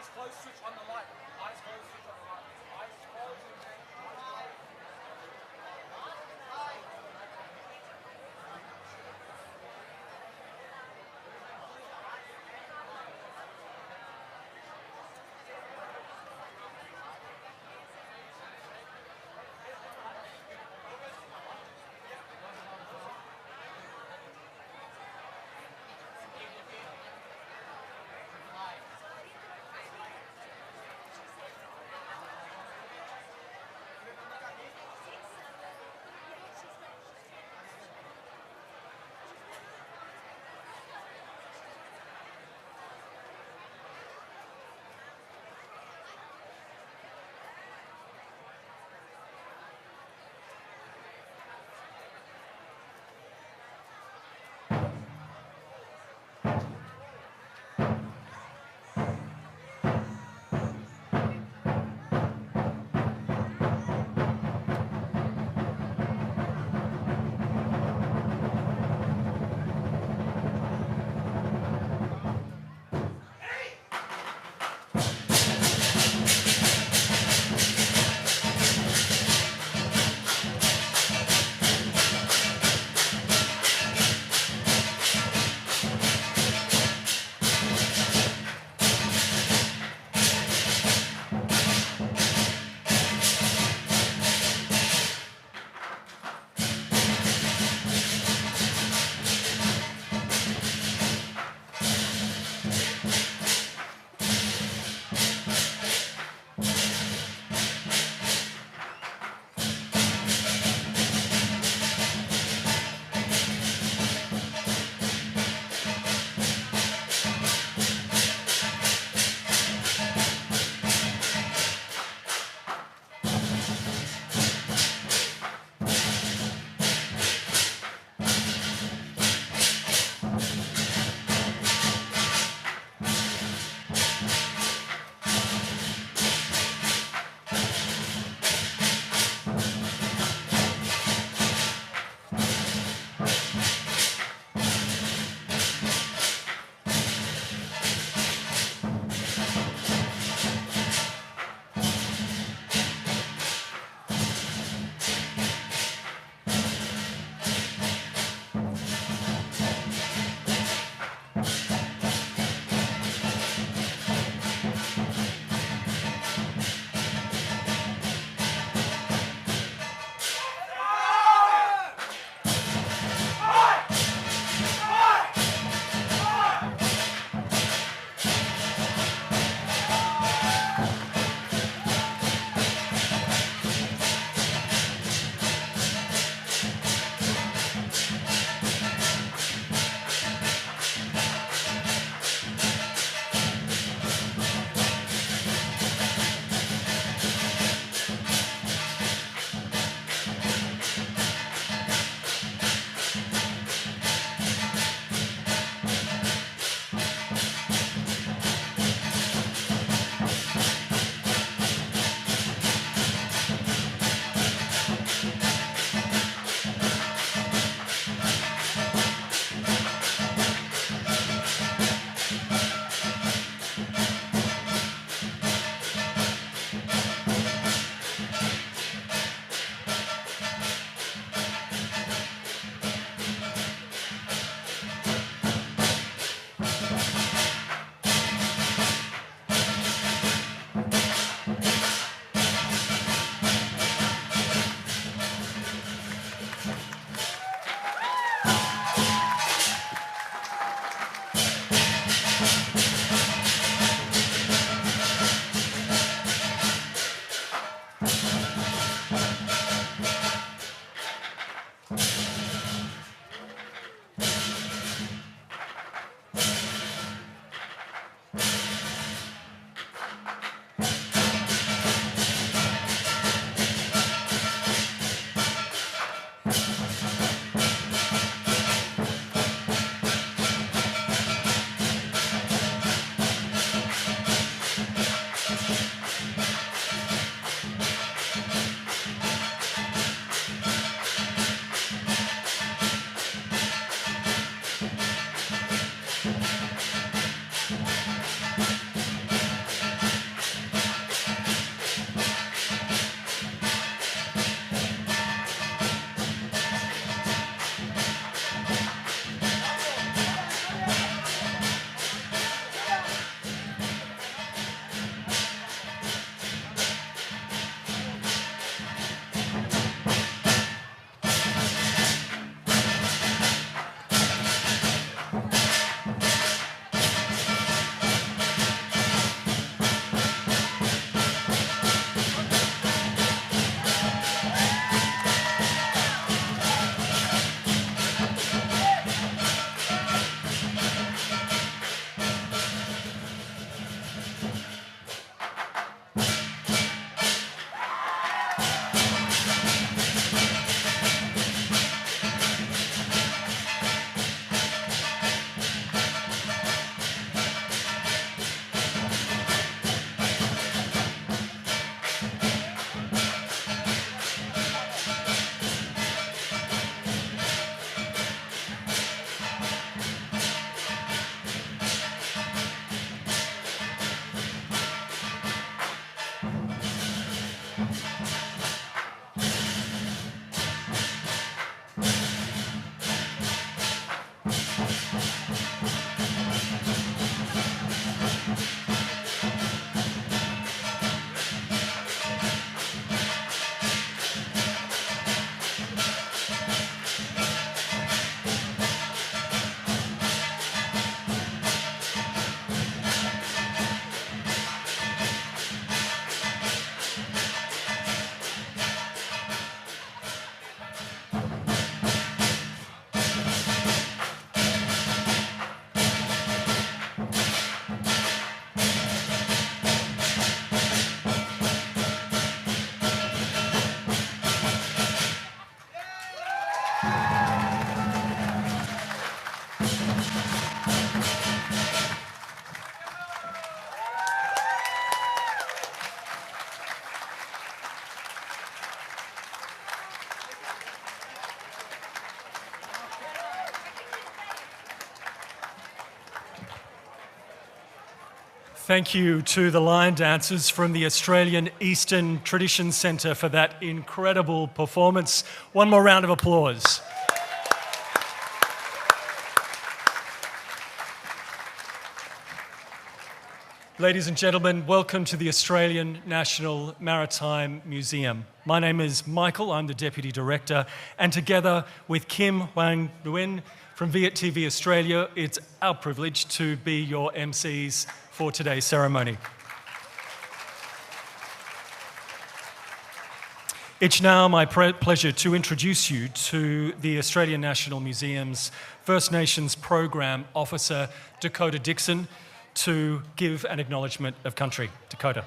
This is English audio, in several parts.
Eyes closed, switch on the light. Eyes closed, switch on the light. Eyes closed. Thank you to the line dancers from the Australian Eastern Tradition Centre for that incredible performance. One more round of applause. Ladies and gentlemen, welcome to the Australian National Maritime Museum. My name is Michael, I'm the Deputy Director, and together with Kim Hoang Nguyen from Viet TV Australia, it's our privilege to be your MCs for today's ceremony. It's now my pleasure to introduce you to the Australian National Museum's First Nations Program Officer, Dakota Dixon, to give an acknowledgement of country. Dakota.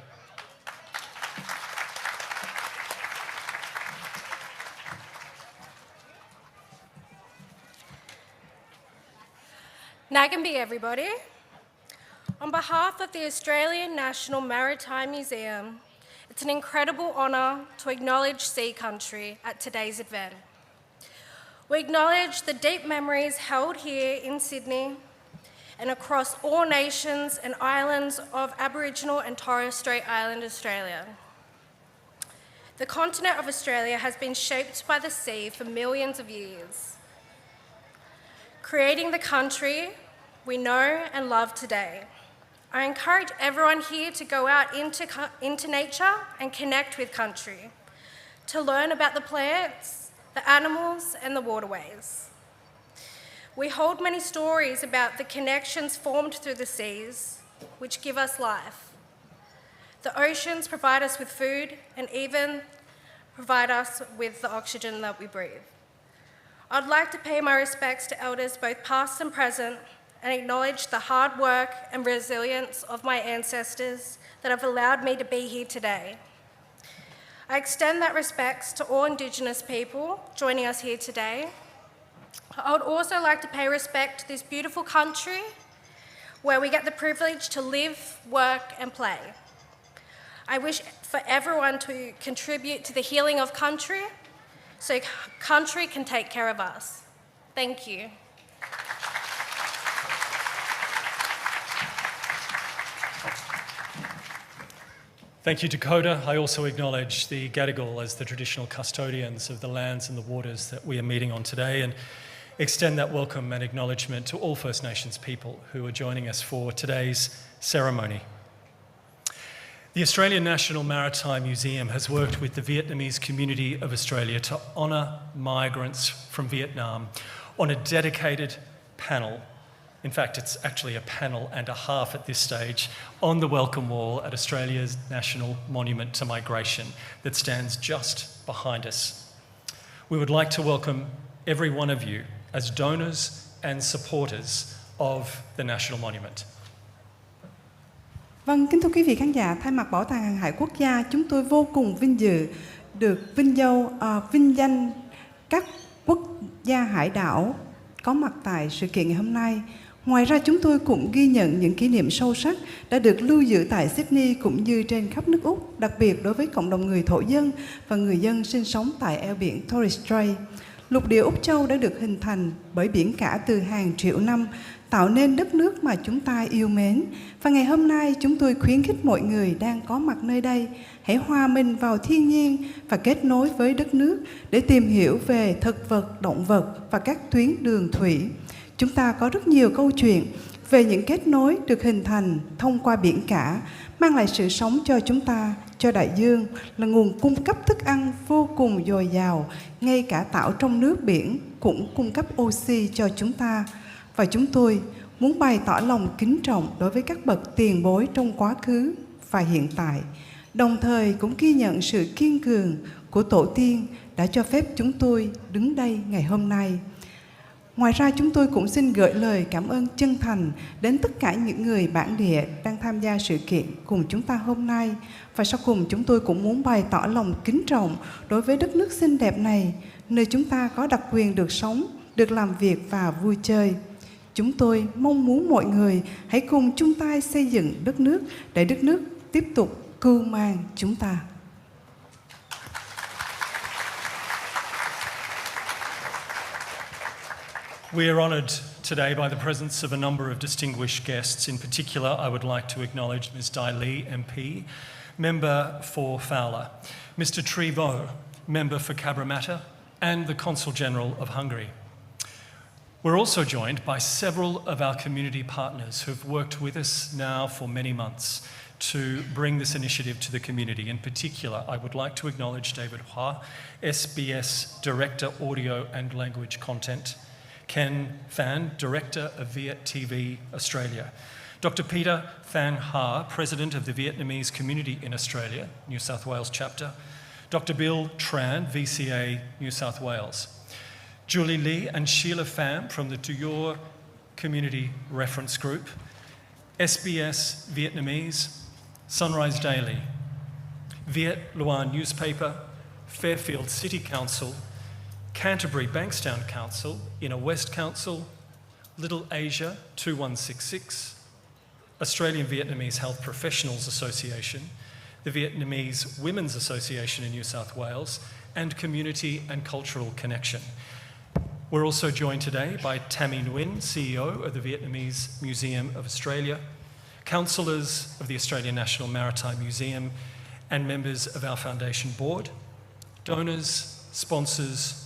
Nagambi, everybody. On behalf of the Australian National Maritime Museum, it's an incredible honour to acknowledge Sea Country at today's event. We acknowledge the deep memories held here in Sydney and across all nations and islands of Aboriginal and Torres Strait Islander Australia. The continent of Australia has been shaped by the sea for millions of years, creating the country we know and love today. I encourage everyone here to go out into nature and connect with country, to learn about the plants, the animals, and the waterways. We hold many stories about the connections formed through the seas, which give us life. The oceans provide us with food and even provide us with the oxygen that we breathe. I'd like to pay my respects to elders both past and present and acknowledge the hard work and resilience of my ancestors that have allowed me to be here today. I extend that respects to all Indigenous people joining us here today. I would also like to pay respect to this beautiful country where we get the privilege to live, work, and play. I wish for everyone to contribute to the healing of country so country can take care of us. Thank you. Thank you, Dakota. I also acknowledge the Gadigal as the traditional custodians of the lands and the waters that we are meeting on today, and extend that welcome and acknowledgement to all First Nations people who are joining us for today's ceremony. The Australian National Maritime Museum has worked with the Vietnamese community of Australia to honour migrants from Vietnam on a dedicated panel. In fact, it's actually a panel and a half at this stage on the welcome wall at Australia's National Monument to Migration that stands just behind us. We would like to welcome every one of you as donors and supporters of the National Monument. Vâng, kính thưa quý vị khán giả, thay mặt Bảo tàng Hàng hải Quốc gia, chúng tôi vô cùng vinh dự được vinh danh các quốc gia hải đảo có mặt tại sự kiện ngày hôm nay. Ngoài ra chúng tôi cũng ghi nhận những kỷ niệm sâu sắc đã được lưu giữ tại Sydney cũng như trên khắp nước Úc, đặc biệt đối với cộng đồng người thổ dân và người dân sinh sống tại eo biển Torres Strait. Lục địa Úc Châu đã được hình thành bởi biển cả từ hàng triệu năm, tạo nên đất nước mà chúng ta yêu mến. Và ngày hôm nay chúng tôi khuyến khích mọi người đang có mặt nơi đây hãy hòa mình vào thiên nhiên và kết nối với đất nước để tìm hiểu về thực vật, động vật và các tuyến đường thủy. Chúng ta có rất nhiều câu chuyện về những kết nối được hình thành thông qua biển cả, mang lại sự sống cho chúng ta, cho đại dương, là nguồn cung cấp thức ăn vô cùng dồi dào, ngay cả tảo trong nước biển cũng cung cấp oxy cho chúng ta. Và chúng tôi muốn bày tỏ lòng kính trọng đối với các bậc tiền bối trong quá khứ và hiện tại, đồng thời cũng ghi nhận sự kiên cường của tổ tiên đã cho phép chúng tôi đứng đây ngày hôm nay. Ngoài ra chúng tôi cũng xin gửi lời cảm ơn chân thành đến tất cả những người bản địa đang tham gia sự kiện cùng chúng ta hôm nay. Và sau cùng chúng tôi cũng muốn bày tỏ lòng kính trọng đối với đất nước xinh đẹp này, nơi chúng ta có đặc quyền được sống, được làm việc và vui chơi. Chúng tôi mong muốn mọi người hãy cùng chung tay xây dựng đất nước để đất nước tiếp tục cưu mang chúng ta. We are honoured today by the presence of a number of distinguished guests. In particular, I would like to acknowledge Ms Dai Lee, MP, Member for Fowler, Mr Trevo, Member for Cabramatta, and the Consul General of Hungary. We're also joined by several of our community partners who've worked with us now for many months to bring this initiative to the community. In particular, I would like to acknowledge David Hua, SBS Director Audio and Language Content, Ken Phan, Director of Viet TV Australia, Dr Peter Phan Ha, President of the Vietnamese Community in Australia, New South Wales Chapter, Dr Bill Tran, VCA New South Wales, Julie Lee and Sheila Pham from the Duyor Community Reference Group, SBS Vietnamese, Sunrise Daily, Viet Luan Newspaper, Fairfield City Council, Canterbury Bankstown Council, Inner West Council, Little Asia 2166, Australian Vietnamese Health Professionals Association, the Vietnamese Women's Association in New South Wales, and Community and Cultural Connection. We're also joined today by Tammy Nguyen, CEO of the Vietnamese Museum of Australia, councillors of the Australian National Maritime Museum, and members of our foundation board, donors, sponsors,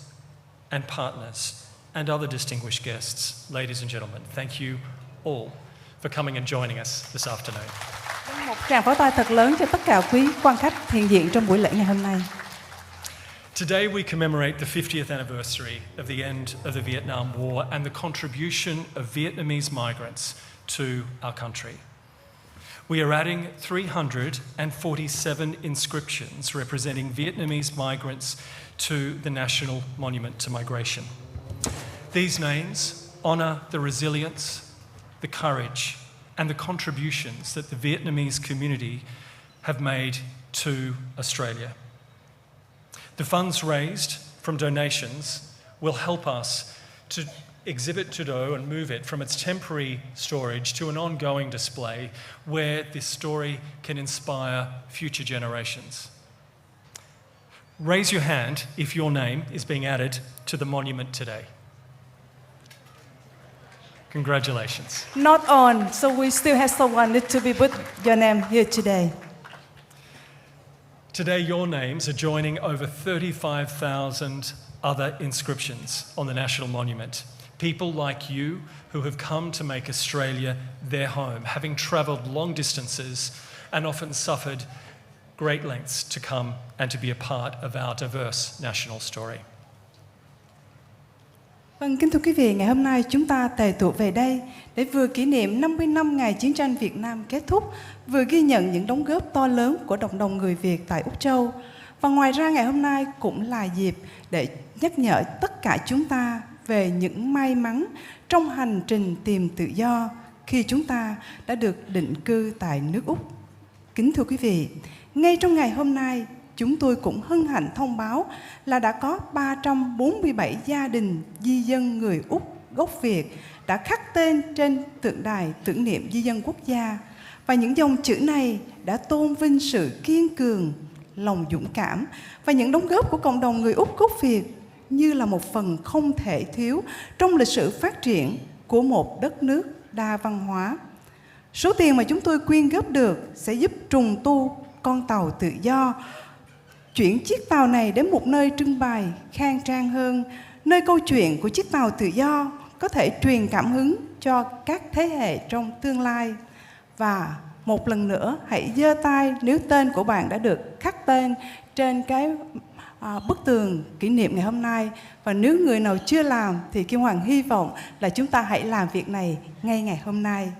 and partners, and other distinguished guests. Ladies and gentlemen, thank you all for coming and joining us this afternoon. Một tràng pháo tay thật lớn cho tất cả quý quan khách hiện diện trong buổi lễ ngày hôm nay. Today we commemorate the 50th anniversary of the end of the Vietnam War and the contribution of Vietnamese migrants to our country. We are adding 347 inscriptions representing Vietnamese migrants to the National Monument to Migration. These names honour the resilience, the courage, and the contributions that the Vietnamese community have made to Australia. The funds raised from donations will help us to exhibit Trudeau and move it from its temporary storage to an ongoing display where this story can inspire future generations. Raise your hand if your name is being added to the monument today. Congratulations. Not on, so we still have someone need to be put your name here today. Today, your names are joining over 35,000 other inscriptions on the National Monument. People like you who have come to make Australia their home, having travelled long distances and often suffered great lengths to come and to be a part of our diverse national story. Vâng, kính thưa quý vị, ngày hôm nay chúng ta tề tụ về đây để vừa kỷ niệm 50 năm ngày chiến tranh Việt Nam kết thúc, vừa ghi nhận những đóng góp to lớn của cộng đồng người Việt tại Úc Châu. Và ngoài ra ngày hôm nay cũng là dịp để nhắc nhở tất cả chúng ta về những may mắn trong hành trình tìm tự do khi chúng ta đã được định cư tại nước Úc. Kính thưa quý vị, ngay trong ngày hôm nay, chúng tôi cũng hân hạnh thông báo là đã có 347 gia đình di dân người Úc gốc Việt đã khắc tên trên tượng đài tưởng niệm di dân quốc gia. Và những dòng chữ này đã tôn vinh sự kiên cường, lòng dũng cảm và những đóng góp của cộng đồng người Úc gốc Việt như là một phần không thể thiếu trong lịch sử phát triển của một đất nước đa văn hóa. Số tiền mà chúng tôi quyên góp được sẽ giúp trùng tu con tàu tự do, chuyển chiếc tàu này đến một nơi trưng bày khang trang hơn, nơi câu chuyện của chiếc tàu tự do có thể truyền cảm hứng cho các thế hệ trong tương lai. Và một lần nữa, hãy giơ tay nếu tên của bạn đã được khắc tên trên cái bức tường kỷ niệm ngày hôm nay. Và nếu người nào chưa làm thì Kim Hoàng hy vọng là chúng ta hãy làm việc này ngay ngày hôm nay.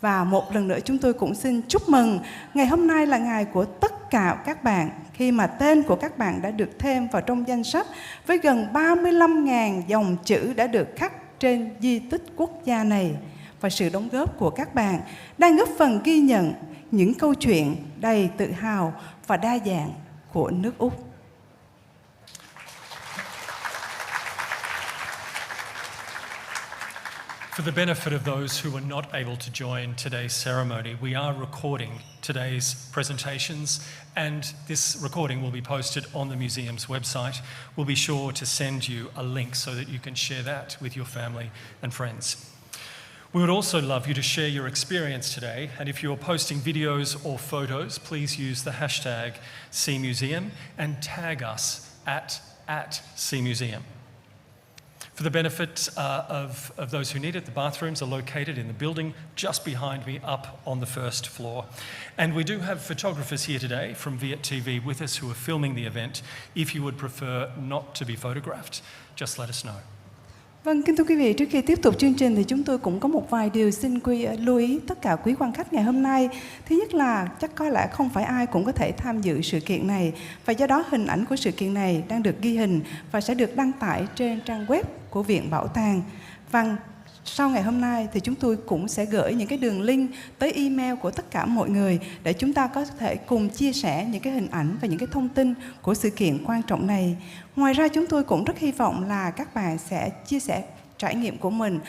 Và một lần nữa chúng tôi cũng xin chúc mừng ngày hôm nay là ngày của tất cả các bạn khi mà tên của các bạn đã được thêm vào trong danh sách với gần 35.000 dòng chữ đã được khắc trên di tích quốc gia này. Và sự đóng góp của các bạn đang góp phần ghi nhận những câu chuyện đầy tự hào và đa dạng của nước Úc. For the benefit of those who were not able to join today's ceremony, we are recording today's presentations, and this recording will be posted on the museum's website. We'll be sure to send you a link so that you can share that with your family and friends. We would also love you to share your experience today, and if you are posting videos or photos, please use the hashtag #CMuseum and tag us at @CMuseum. For the benefit of those who need it, the bathrooms are located in the building just behind me up on the first floor. And we do have photographers here today from Viet TV with us who are filming the event. If you would prefer not to be photographed, just let us know. Vâng, kính thưa quý vị, trước khi tiếp tục chương trình thì chúng tôi cũng có một vài điều xin lưu ý tất cả quý quan khách ngày hôm nay. Thứ nhất là chắc có lẽ không phải ai cũng có thể tham dự sự kiện này, và do đó hình ảnh của sự kiện này đang được ghi hình và sẽ được đăng tải trên trang web của Viện Bảo tàng. Và sau ngày hôm nay thì chúng tôi cũng sẽ gửi những cái đường link tới email của tất cả mọi người để chúng ta có thể cùng chia sẻ những cái hình ảnh và những cái thông tin của sự kiện quan trọng này. Ngoài ra chúng tôi cũng rất hy vọng là các bạn sẽ chia sẻ trải nghiệm của mình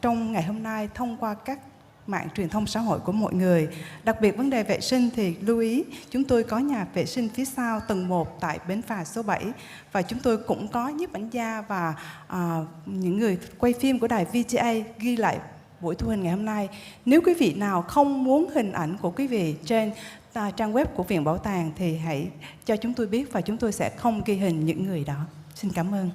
trong ngày hôm nay thông qua các mạng truyền thông xã hội của mọi người. Đặc biệt vấn đề vệ sinh thì lưu ý chúng tôi có nhà vệ sinh phía sau tầng 1 tại bến phà số 7, và chúng tôi cũng có nhiếp ảnh gia và những người quay phim của đài VGA ghi lại buổi thu hình ngày hôm nay. Nếu quý vị nào không muốn hình ảnh của quý vị trên trang web của Viện Bảo tàng thì hãy cho chúng tôi biết và chúng tôi sẽ không ghi hình những người đó. Xin cảm ơn.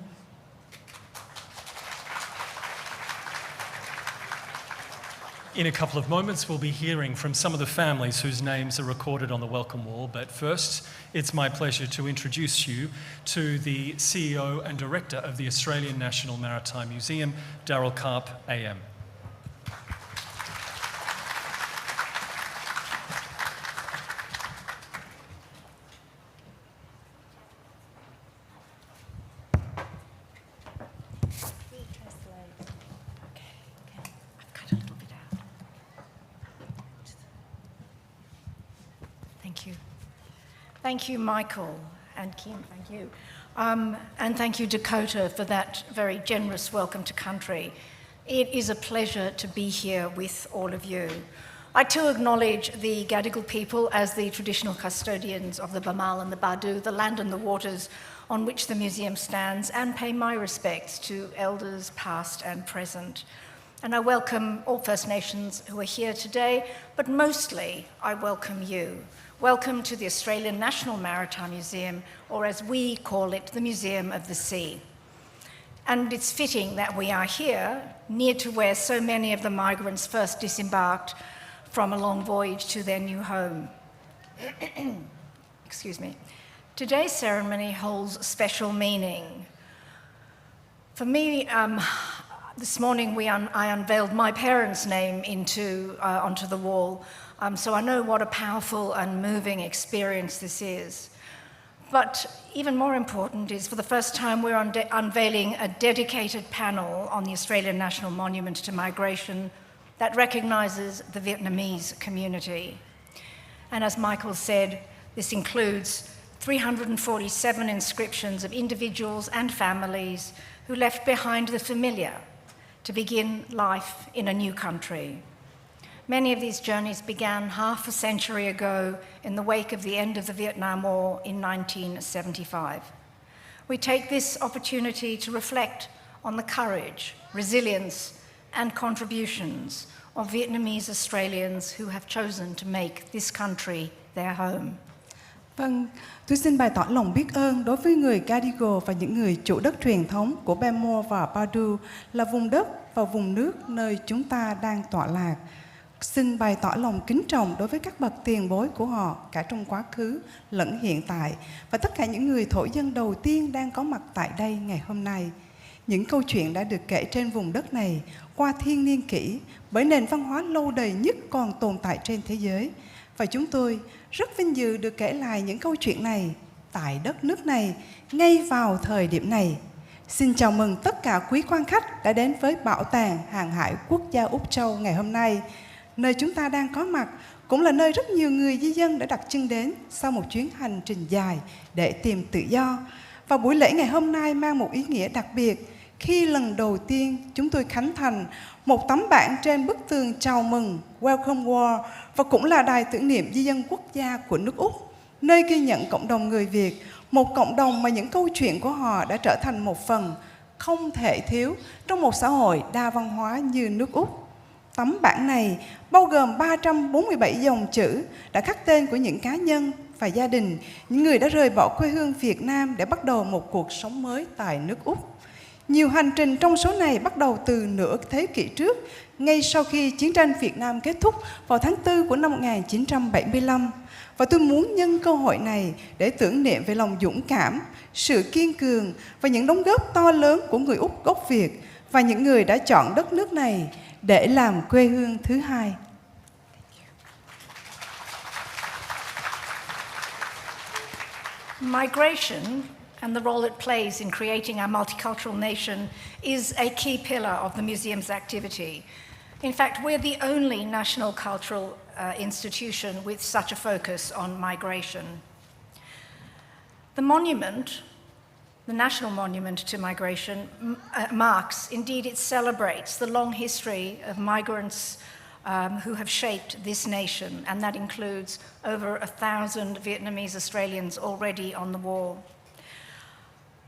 In a couple of moments, we'll be hearing from some of the families whose names are recorded on the welcome wall. But first, it's my pleasure to introduce you to the CEO and Director of the Australian National Maritime Museum, Darryl Karp, AM. Thank you, Michael and Kim, thank you. And thank you, Dakota, for that very generous welcome to country. It is a pleasure to be here with all of you. I too acknowledge the Gadigal people as the traditional custodians of the Bamal and the Badu, the land and the waters on which the museum stands, and pay my respects to elders past and present. And I welcome all First Nations who are here today, but mostly I welcome you. Welcome to the Australian National Maritime Museum, or as we call it, the Museum of the Sea. And it's fitting that we are here, near to where so many of the migrants first disembarked from a long voyage to their new home. Excuse me. Today's ceremony holds special meaning. For me, this morning I unveiled my parents' name onto the wall, so I know what a powerful and moving experience this is. But even more important is, for the first time, we're unveiling a dedicated panel on the Australian National Monument to Migration that recognises the Vietnamese community. And as Michael said, this includes 347 inscriptions of individuals and families who left behind the familiar to begin life in a new country. Many of these journeys began half a century ago in the wake of the end of the Vietnam War in 1975. We take this opportunity to reflect on the courage, resilience, and contributions of Vietnamese Australians who have chosen to make this country their home. Vâng, tôi xin bày tỏ lòng biết ơn đối với người Gadigal và những người chủ đất truyền thống của Bemo và Badu, là vùng đất và vùng nước nơi chúng ta đang tọa lạc. Xin bày tỏ lòng kính trọng đối với các bậc tiền bối của họ cả trong quá khứ lẫn hiện tại, và tất cả những người thổ dân đầu tiên đang có mặt tại đây ngày hôm nay. Những câu chuyện đã được kể trên vùng đất này qua thiên niên kỷ bởi nền văn hóa lâu đời nhất còn tồn tại trên thế giới. Và chúng tôi rất vinh dự được kể lại những câu chuyện này tại đất nước này ngay vào thời điểm này. Xin chào mừng tất cả quý quan khách đã đến với Bảo tàng Hàng hải Quốc gia Úc Châu ngày hôm nay. Nơi chúng ta đang có mặt cũng là nơi rất nhiều người di dân đã đặt chân đến sau một chuyến hành trình dài để tìm tự do. Và buổi lễ ngày hôm nay mang một ý nghĩa đặc biệt khi lần đầu tiên chúng tôi khánh thành một tấm bảng trên bức tường chào mừng Welcome Wall, và cũng là đài tưởng niệm di dân quốc gia của nước Úc, nơi ghi nhận cộng đồng người Việt, một cộng đồng mà những câu chuyện của họ đã trở thành một phần không thể thiếu trong một xã hội đa văn hóa như nước Úc. Tấm bảng này bao gồm 347 dòng chữ đã khắc tên của những cá nhân và gia đình, những người đã rời bỏ quê hương Việt Nam để bắt đầu một cuộc sống mới tại nước Úc. Nhiều hành trình trong số này bắt đầu từ nửa thế kỷ trước, ngay sau khi chiến tranh Việt Nam kết thúc vào tháng 4 của năm 1975. Và tôi muốn nhân cơ hội này để tưởng niệm về lòng dũng cảm, sự kiên cường và những đóng góp to lớn của người Úc gốc Việt và những người đã chọn đất nước này để làm quê hương thứ hai. Migration and the role it plays in creating our multicultural nation is a key pillar of the museum's activity. In fact, we're the only national cultural institution with such a focus on migration. The monument, the National Monument to Migration, marks, indeed it celebrates the long history of migrants who have shaped this nation, and that includes over 1,000 Vietnamese Australians already on the wall.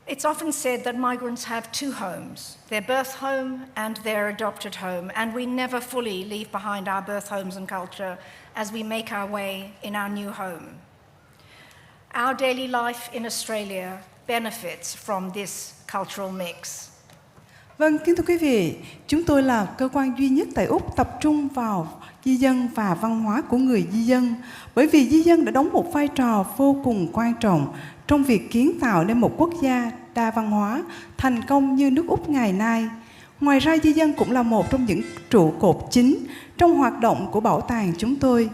It's often said that migrants have two homes, their birth home and their adopted home, and we never fully leave behind our birth homes and culture as we make our way in our new home. Our daily life in Australia benefits from this cultural mix. Vâng, kính thưa quý vị, chúng tôi là cơ quan duy nhất tại Úc tập trung vào di dân và văn hóa của người di dân, bởi vì di dân đã đóng một vai trò vô cùng quan trọng trong việc kiến tạo nên một quốc gia đa văn hóa thành công như nước Úc ngày nay. Ngoài ra, di dân cũng là một trong những trụ cột chính trong hoạt động của bảo tàng chúng tôi.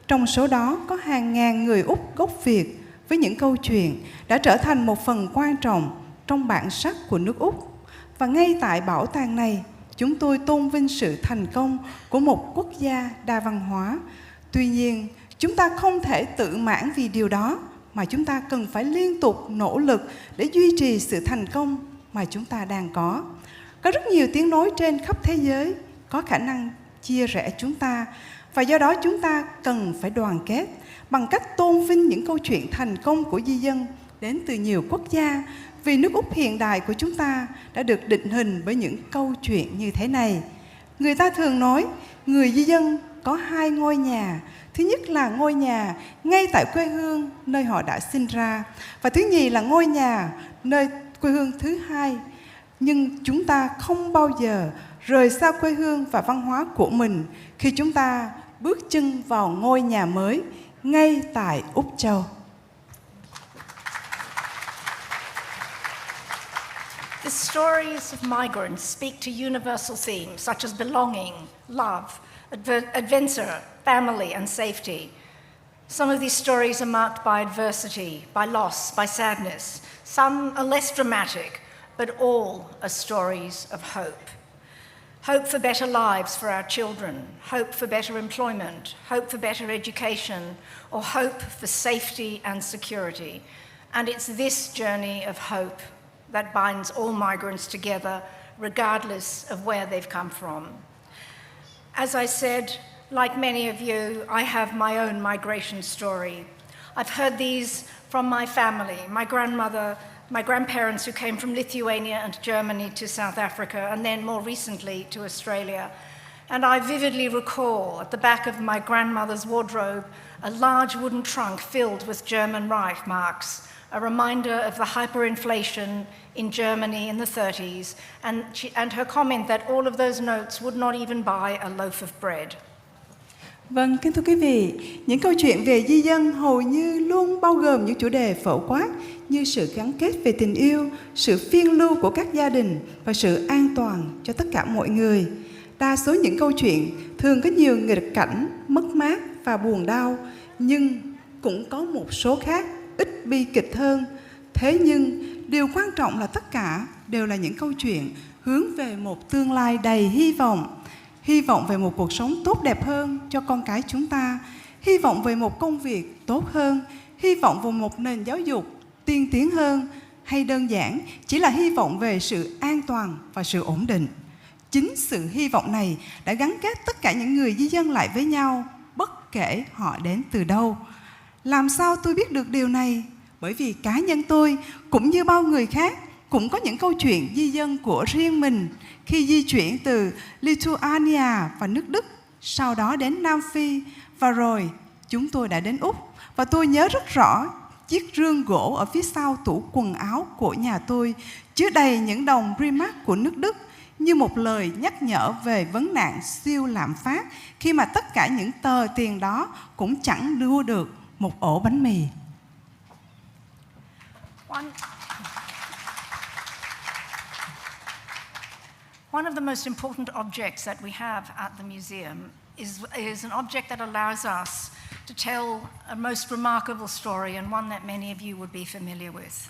Trong số đó có hàng ngàn người Úc gốc Việt với những câu chuyện đã trở thành một phần quan trọng trong bản sắc của nước Úc. Và ngay tại bảo tàng này, chúng tôi tôn vinh sự thành công của một quốc gia đa văn hóa. Tuy nhiên, chúng ta không thể tự mãn vì điều đó, mà chúng ta cần phải liên tục nỗ lực để duy trì sự thành công mà chúng ta đang có. Có rất nhiều tiếng nói trên khắp thế giới có khả năng chia rẽ chúng ta, và do đó chúng ta cần phải đoàn kết bằng cách tôn vinh những câu chuyện thành công của di dân đến từ nhiều quốc gia, vì nước Úc hiện đại của chúng ta đã được định hình bởi những câu chuyện như thế này. Người ta thường nói, người di dân có hai ngôi nhà. Thứ nhất là ngôi nhà ngay tại quê hương nơi họ đã sinh ra, và thứ nhì là ngôi nhà nơi quê hương thứ hai. Nhưng chúng ta không bao giờ rời xa quê hương và văn hóa của mình khi chúng ta bước chân vào ngôi nhà mới ngay tại Úc Châu. The stories of migrants speak to universal themes such as belonging, love, adventure, family, and safety. Some of these stories are marked by adversity, by loss, by sadness. Some are less dramatic, but all are stories of hope. Hope for better lives for our children, hope for better employment, hope for better education, or hope for safety and security. And it's this journey of hope that binds all migrants together, regardless of where they've come from. As I said, like many of you, I have my own migration story. I've heard these from my family, my grandmother, my grandparents who came from Lithuania and Germany to South Africa, and then more recently to Australia. And I vividly recall at the back of my grandmother's wardrobe a large wooden trunk filled with German Reich marks, a reminder of the hyperinflation in Germany in the 30s, and her comment that all of those notes would not even buy a loaf of bread. Vâng, kính thưa quý vị, những câu chuyện về di dân hầu như luôn bao gồm những chủ đề phổ quát như sự gắn kết về tình yêu, sự phiên lưu của các gia đình và sự an toàn cho tất cả mọi người. Đa số những câu chuyện thường có nhiều nghịch cảnh, mất mát và buồn đau, nhưng cũng có một số khác ít bi kịch hơn. Thế nhưng điều quan trọng là tất cả đều là những câu chuyện hướng về một tương lai đầy hy vọng. Hy vọng về một cuộc sống tốt đẹp hơn cho con cái chúng ta, hy vọng về một công việc tốt hơn, hy vọng về một nền giáo dục tiên tiến hơn, hay đơn giản chỉ là hy vọng về sự an toàn và sự ổn định. Chính sự hy vọng này đã gắn kết tất cả những người di dân lại với nhau, bất kể họ đến từ đâu. Làm sao tôi biết được điều này? Bởi vì cá nhân tôi cũng như bao người khác cũng có những câu chuyện di dân của riêng mình khi di chuyển từ Lithuania và nước Đức, sau đó đến Nam Phi, và rồi chúng tôi đã đến Úc. Và tôi nhớ rất rõ chiếc rương gỗ ở phía sau tủ quần áo của nhà tôi chứa đầy những đồng Primark của nước Đức, như một lời nhắc nhở về vấn nạn siêu lạm phát, khi mà tất cả những tờ tiền đó cũng chẳng mua được một ổ bánh mì. One of the most important objects that we have at the museum is an object that allows us to tell a most remarkable story, and one that many of you would be familiar with.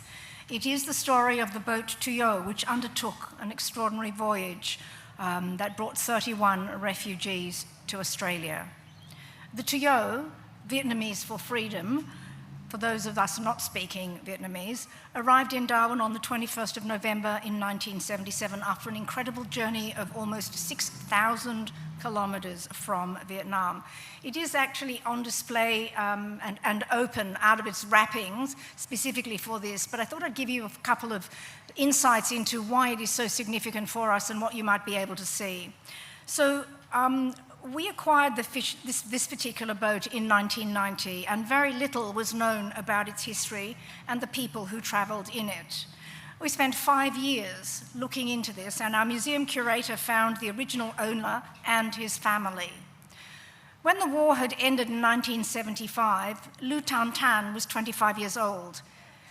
It is the story of the boat Tuyot, which undertook an extraordinary voyage that brought 31 refugees to Australia. The Tuyot, Vietnamese for freedom, for those of us not speaking Vietnamese, arrived in Darwin on the 21st of November in 1977 after an incredible journey of almost 6,000 kilometers from Vietnam. It is actually on display and open out of its wrappings specifically for this, but I thought I'd give you a couple of insights into why it is so significant for us and what you might be able to see. So we acquired this particular boat in 1990, and very little was known about its history and the people who travelled in it. We spent 5 years looking into this, and our museum curator found the original owner and his family. When the war had ended in 1975, Lu Tan Tan was 25 years old.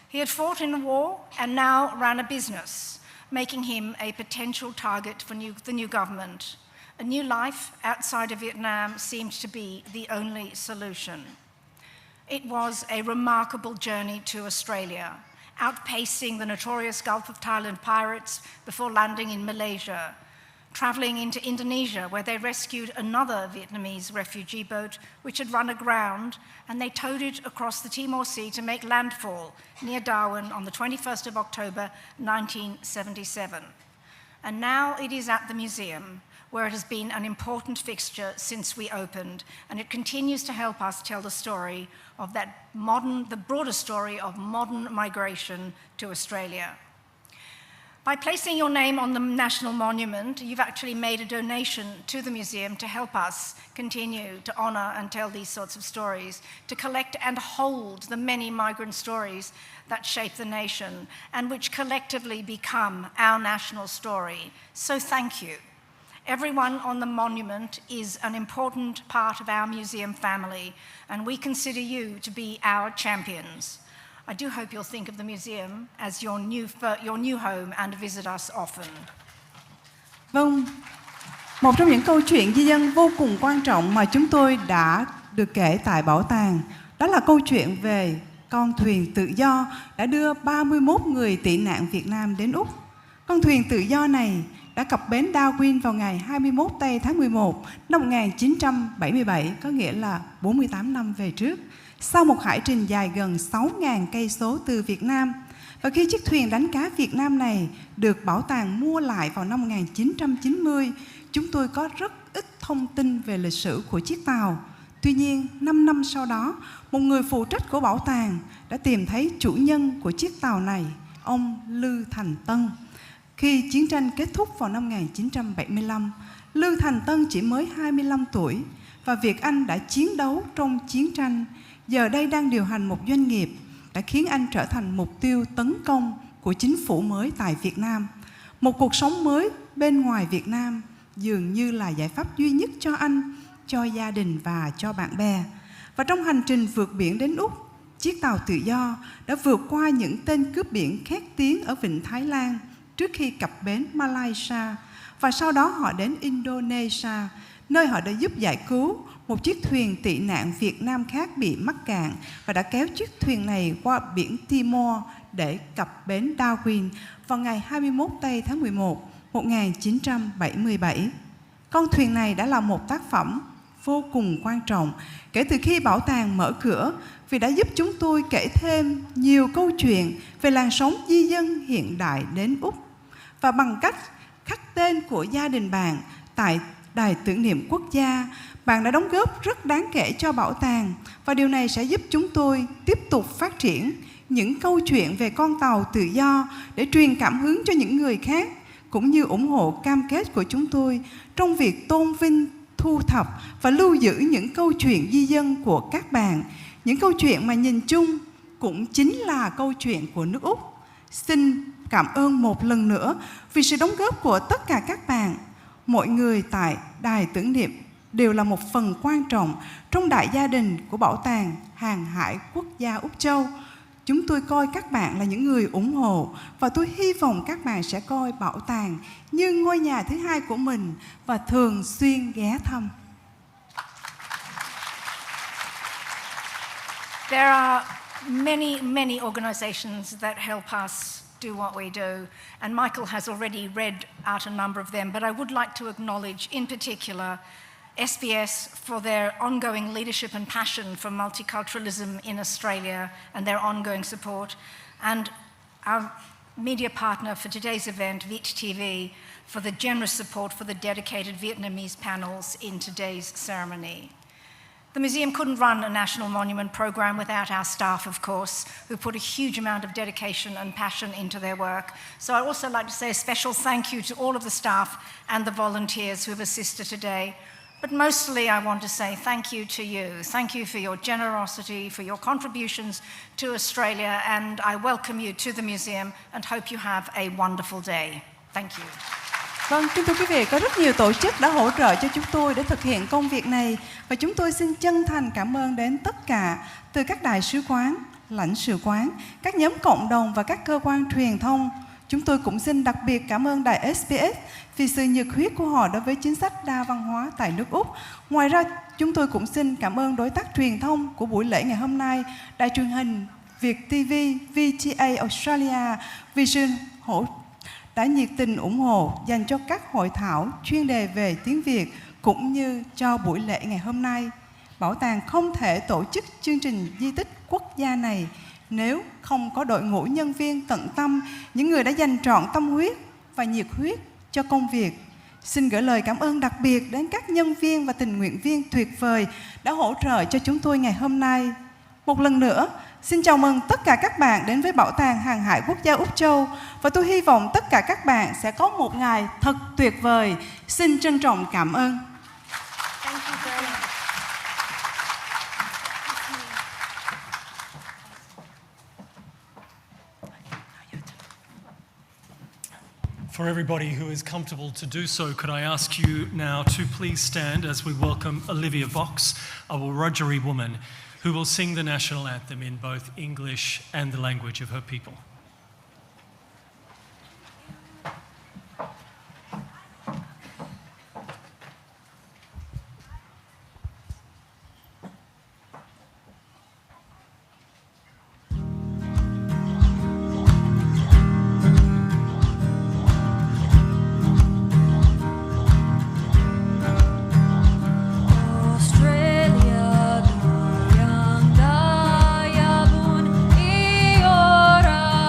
He had fought in the war and now ran a business, making him a potential target for the new government. A new life outside of Vietnam seemed to be the only solution. It was a remarkable journey to Australia, outpacing the notorious Gulf of Thailand pirates before landing in Malaysia, travelling into Indonesia, where they rescued another Vietnamese refugee boat which had run aground, and they towed it across the Timor Sea to make landfall near Darwin on the 21st of October 1977. And now it is at the museum, where it has been an important fixture since we opened, and it continues to help us tell the story of the broader story of modern migration to Australia. By placing your name on the National Monument, you've actually made a donation to the museum to help us continue to honour and tell these sorts of stories, to collect and hold the many migrant stories that shape the nation and which collectively become our national story. So thank you. Everyone on the monument is an important part of our museum family, and we consider you to be our champions. I do hope you'll think of the museum as your new home and visit us often. Vâng, một trong những câu chuyện di dân vô cùng quan trọng mà chúng tôi đã được kể tại bảo tàng, đó là câu chuyện về con thuyền tự do đã đưa 31 người tị nạn Việt Nam đến Úc. Con thuyền tự do này đã cập bến Darwin vào ngày 21 tây tháng 11 năm 1977, có nghĩa là 48 năm về trước, sau một hải trình dài gần 6.000 cây số từ Việt Nam. Và khi chiếc thuyền đánh cá Việt Nam này được bảo tàng mua lại vào năm 1990, chúng tôi có rất ít thông tin về lịch sử của chiếc tàu. Tuy nhiên, 5 năm sau đó, một người phụ trách của bảo tàng đã tìm thấy chủ nhân của chiếc tàu này, ông Lư Thành Tân. Khi chiến tranh kết thúc vào năm 1975, Lư Thành Tân chỉ mới 25 tuổi và Việt Anh đã chiến đấu trong chiến tranh, giờ đây đang điều hành một doanh nghiệp, đã khiến anh trở thành mục tiêu tấn công của chính phủ mới tại Việt Nam. Một cuộc sống mới bên ngoài Việt Nam dường như là giải pháp duy nhất cho anh, cho gia đình và cho bạn bè. Và trong hành trình vượt biển đến Úc, chiếc tàu tự do đã vượt qua những tên cướp biển khét tiếng ở vịnh Thái Lan trước khi cập bến Malaysia, và sau đó họ đến Indonesia, nơi họ đã giúp giải cứu một chiếc thuyền tị nạn Việt Nam khác bị mắc cạn và đã kéo chiếc thuyền này qua biển Timor để cập bến Darwin vào ngày 21 tây tháng 11, 1977. Con thuyền này đã là một tác phẩm vô cùng quan trọng kể từ khi bảo tàng mở cửa, vì đã giúp chúng tôi kể thêm nhiều câu chuyện về làn sóng di dân hiện đại đến Úc. Và bằng cách khắc tên của gia đình bạn tại Đài tưởng niệm quốc gia, bạn đã đóng góp rất đáng kể cho bảo tàng, và điều này sẽ giúp chúng tôi tiếp tục phát triển những câu chuyện về con tàu tự do để truyền cảm hứng cho những người khác, cũng như ủng hộ cam kết của chúng tôi trong việc tôn vinh, thu thập và lưu giữ những câu chuyện di dân của các bạn, những câu chuyện mà nhìn chung cũng chính là câu chuyện của nước Úc. Xin cảm ơn một lần nữa vì sự đóng góp của tất cả các bạn. Mọi người tại đài tưởng niệm đều là một phần quan trọng trong đại gia đình của Bảo tàng Hàng hải Quốc gia Úc Châu. Chúng tôi coi các bạn là những người ủng hộ và tôi hy vọng các bạn sẽ coi bảo tàng như ngôi nhà thứ hai của mình và thường xuyên ghé thăm. There are many organizations that help us do what we do, and Michael has already read out a number of them, but I would like to acknowledge in particular SBS for their ongoing leadership and passion for multiculturalism in Australia and their ongoing support, and our media partner for today's event, VietTV, for the generous support for the dedicated Vietnamese panels in today's ceremony. The museum couldn't run a national monument program without our staff, of course, who put a huge amount of dedication and passion into their work. So I'd also like to say a special thank you to all of the staff and the volunteers who have assisted today. But mostly I want to say thank you to you. Thank you for your generosity, for your contributions to Australia, and I welcome you to the museum and hope you have a wonderful day. Thank you. Vâng, kính thưa quý vị, có rất nhiều tổ chức đã hỗ trợ cho chúng tôi để thực hiện công việc này và chúng tôi xin chân thành cảm ơn đến tất cả, từ các đại sứ quán, lãnh sự quán, các nhóm cộng đồng và các cơ quan truyền thông. Chúng tôi cũng xin đặc biệt cảm ơn đài SBS vì sự nhiệt huyết của họ đối với chính sách đa văn hóa tại nước Úc. Ngoài ra, chúng tôi cũng xin cảm ơn đối tác truyền thông của buổi lễ ngày hôm nay, đài truyền hình VietTV, VTA Australia, vì sự đã nhiệt tình ủng hộ dành cho các hội thảo chuyên đề về tiếng Việt cũng như cho buổi lễ ngày hôm nay. Bảo tàng không thể tổ chức chương trình di tích quốc gia này nếu không có đội ngũ nhân viên tận tâm, những người đã dành trọn tâm huyết và nhiệt huyết cho công việc. Xin gửi lời cảm ơn đặc biệt đến các nhân viên và tình nguyện viên tuyệt vời đã hỗ trợ cho chúng tôi ngày hôm nay. Một lần nữa, xin chào mừng tất cả các bạn đến với Bảo tàng Hàng hải Quốc gia Úc Châu và tôi hy vọng tất cả các bạn sẽ có một ngày thật tuyệt vời. Xin trân trọng cảm ơn. Thank you very much. For everybody who is comfortable to do so, could I ask you now to please stand as we welcome Olivia Box, a Wiradjuri woman, who will sing the national anthem in both English and the language of her people. Australia, yang daya bun iora.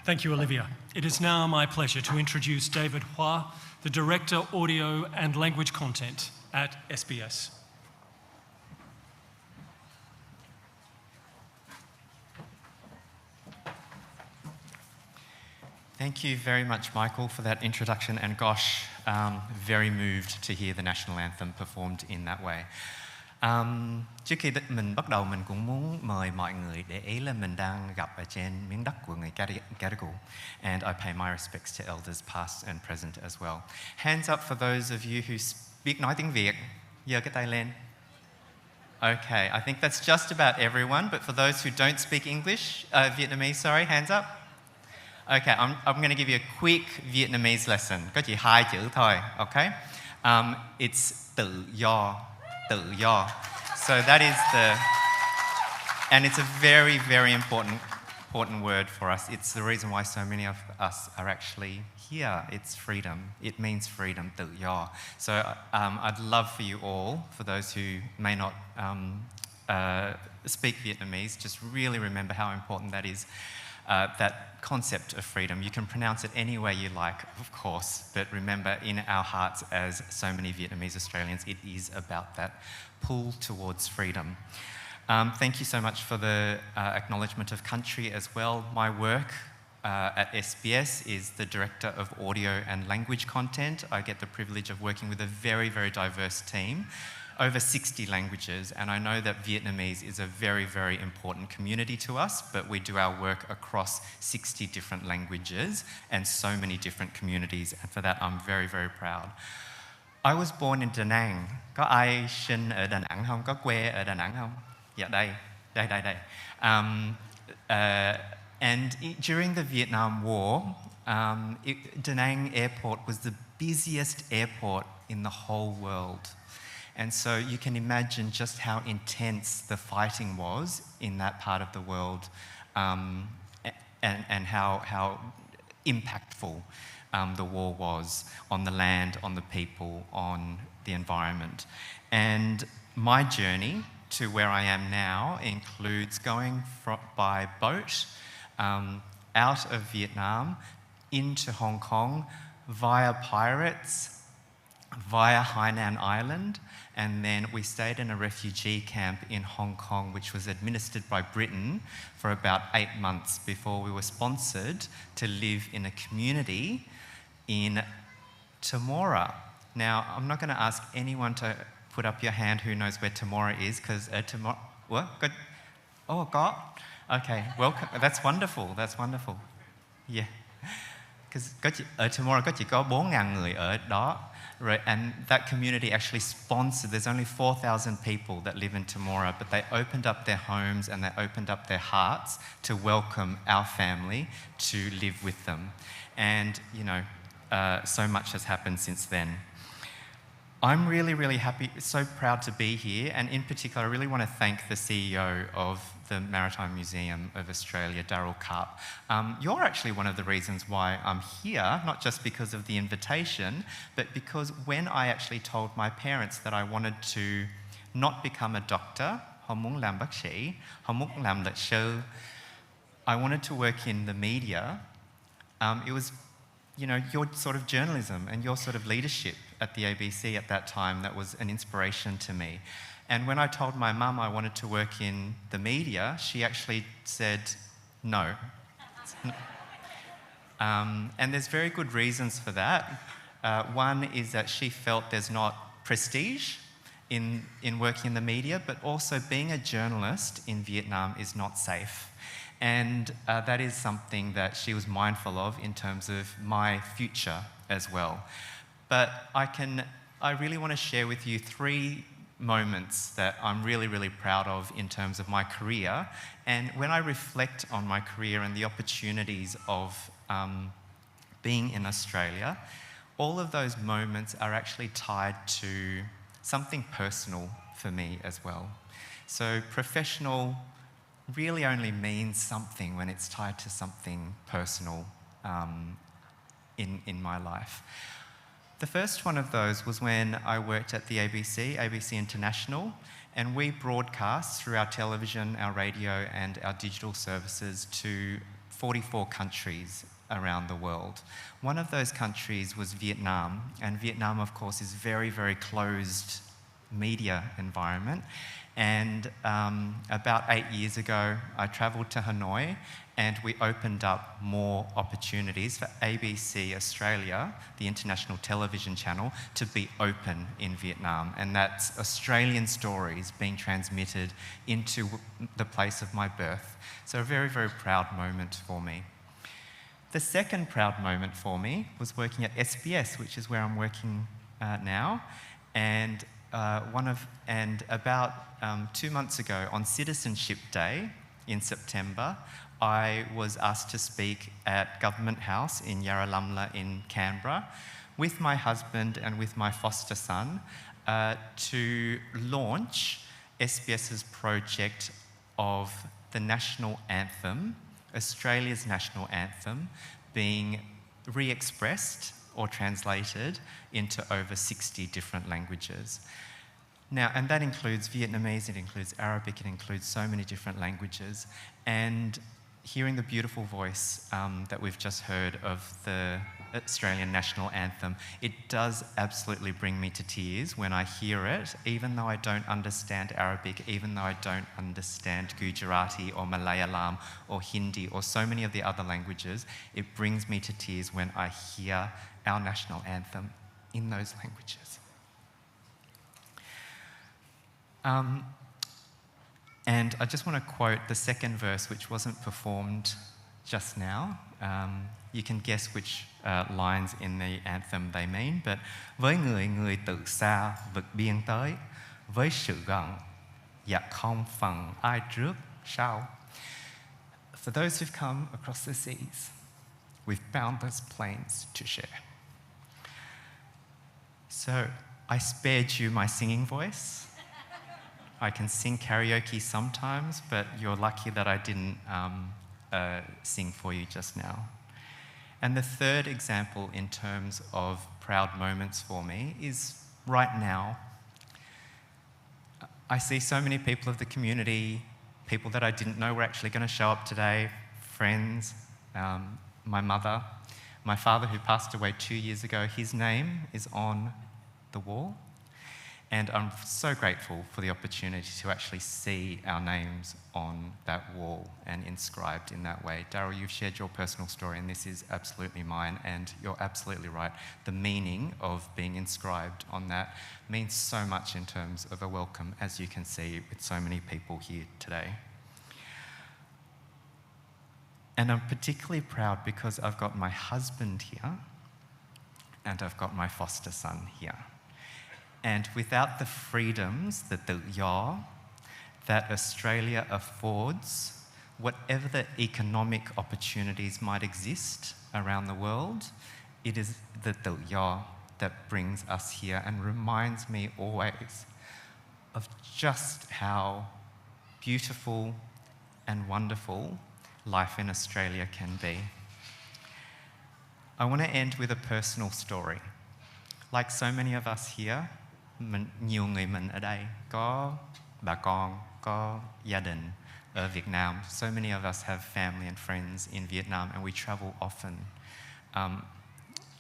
Thank you, Olivia. It is now my pleasure to introduce David Hua, the Director, Audio and Language Content at SBS. Thank you very much, Michael, for that introduction, and gosh, very moved to hear the national anthem performed in that way. Trước khi mình bắt đầu, mình cũng muốn mời mọi người để ý là mình đang gặp ở trên miếng đất của người Gadigal, and I pay my respects to elders past and present as well. Hands up for those of you who biết nói tiếng Việt. Giơ cái tay lên. Okay, I think that's just about everyone, but for those who don't speak English, Vietnamese, sorry, hands up. Okay, I'm going to give you a quick Vietnamese lesson. Có chỉ 2 chữ thôi, okay? It's tự do. So that is and it's a very, very important word for us. It's the reason why so many of us are actually here. It's freedom. It means freedom, tự do. So I'd love for you all, for those who may not speak Vietnamese, just really remember how important that is. That concept of freedom. You can pronounce it any way you like, of course, but remember, in our hearts as so many Vietnamese Australians, it is about that pull towards freedom. Thank you so much for the acknowledgement of country as well. My work at SBS is the Director of Audio and Language Content. I get the privilege of working with a very, very diverse team, over 60 languages, and I know that Vietnamese is a very, very important community to us, but we do our work across 60 different languages and so many different communities, and for that I'm very, very proud. I was born in Da Nang. Có ai sinh ở Đà Nẵng không? Có quê ở Đà Nẵng không? Dạ, đây. And during the Vietnam War, Da Nang Airport was the busiest airport in the whole world. And so you can imagine just how intense the fighting was in that part of the world, and how impactful the war was on the land, on the people, on the environment. And my journey to where I am now includes going by boat out of Vietnam into Hong Kong via pirates, via Hainan Island, and then we stayed in a refugee camp in Hong Kong, which was administered by Britain for about 8 months before we were sponsored to live in a community in Temora. Now, I'm not going to ask anyone to put up your hand who knows where Temora is, because Temora... What? Good. Oh, God. Okay, welcome. That's wonderful. Yeah. Because ở Temora có chỉ có 4,000 người ở đó. Right, and that community actually sponsored, there's only 4,000 people that live in Temora, but they opened up their homes and they opened up their hearts to welcome our family to live with them. And, you know, so much has happened since then. I'm really, really happy, so proud to be here, and in particular, I really want to thank the CEO of the Maritime Museum of Australia, Darwin. You're actually one of the reasons why I'm here, not just because of the invitation, but because when I actually told my parents that I wanted to not become a doctor, không muốn làm bác sĩ, không muốn làm luật sư, I wanted to work in the media, it was, you know, your sort of journalism and your sort of leadership at the ABC at that time that was an inspiration to me. And when I told my mum I wanted to work in the media, she actually said no. And there's very good reasons for that. One is that she felt there's not prestige in working in the media, but also being a journalist in Vietnam is not safe. And that is something that she was mindful of in terms of my future as well. But I really want to share with you 3 moments that I'm really, really proud of in terms of my career. And when I reflect on my career and the opportunities of being in Australia, all of those moments are actually tied to something personal for me as well. So professional really only means something when it's tied to something personal in my life. The first one of those was when I worked at the ABC International, and we broadcast through our television, our radio and our digital services to 44 countries around the world. One of those countries was Vietnam, and Vietnam, of course, is very, very closed media environment. And about 8 years ago, I travelled to Hanoi, and we opened up more opportunities for ABC Australia, the international television channel, to be open in Vietnam. And that's Australian stories being transmitted into the place of my birth. So a very, very proud moment for me. The second proud moment for me was working at SBS, which is where I'm working now. And about 2 months ago, on Citizenship Day in September, I was asked to speak at Government House in Yarralummla in Canberra with my husband and with my foster son to launch SBS's project of the national anthem, Australia's national anthem, being re-expressed or translated into over 60 different languages. Now, and that includes Vietnamese, it includes Arabic, it includes so many different languages. And hearing the beautiful voice that we've just heard of the Australian national anthem, it does absolutely bring me to tears when I hear it, even though I don't understand Arabic, even though I don't understand Gujarati or Malayalam or Hindi or so many of the other languages. It brings me to tears when I hear our national anthem in those languages. And I just want to quote the second verse, which wasn't performed just now. You can guess which lines in the anthem they mean, but với người từ xa vượt biên tới, với sự gần, và không phần ai trước sau. For those who've come across the seas, we've boundless plains to share. So I spared you my singing voice. I can sing karaoke sometimes, but you're lucky that I didn't sing for you just now. And the third example in terms of proud moments for me is right now. I see so many people of the community, people that I didn't know were actually going to show up today, friends, my mother, my father who passed away 2 years ago. His name is on the wall. And I'm so grateful for the opportunity to actually see our names on that wall and inscribed in that way. Daryl, you've shared your personal story, and this is absolutely mine, and you're absolutely right. The meaning of being inscribed on that means so much in terms of a welcome, as you can see with so many people here today. And I'm particularly proud because I've got my husband here, and I've got my foster son here. And without the freedoms, the tự do, that Australia affords, whatever the economic opportunities might exist around the world, it is the tự do that brings us here and reminds me always of just how beautiful and wonderful life in Australia can be. I want to end with a personal story. Like so many of us here, nhiều người mình ở đây có bà con, có gia đình ở Việt Nam. So many of us have family and friends in Vietnam, and we travel often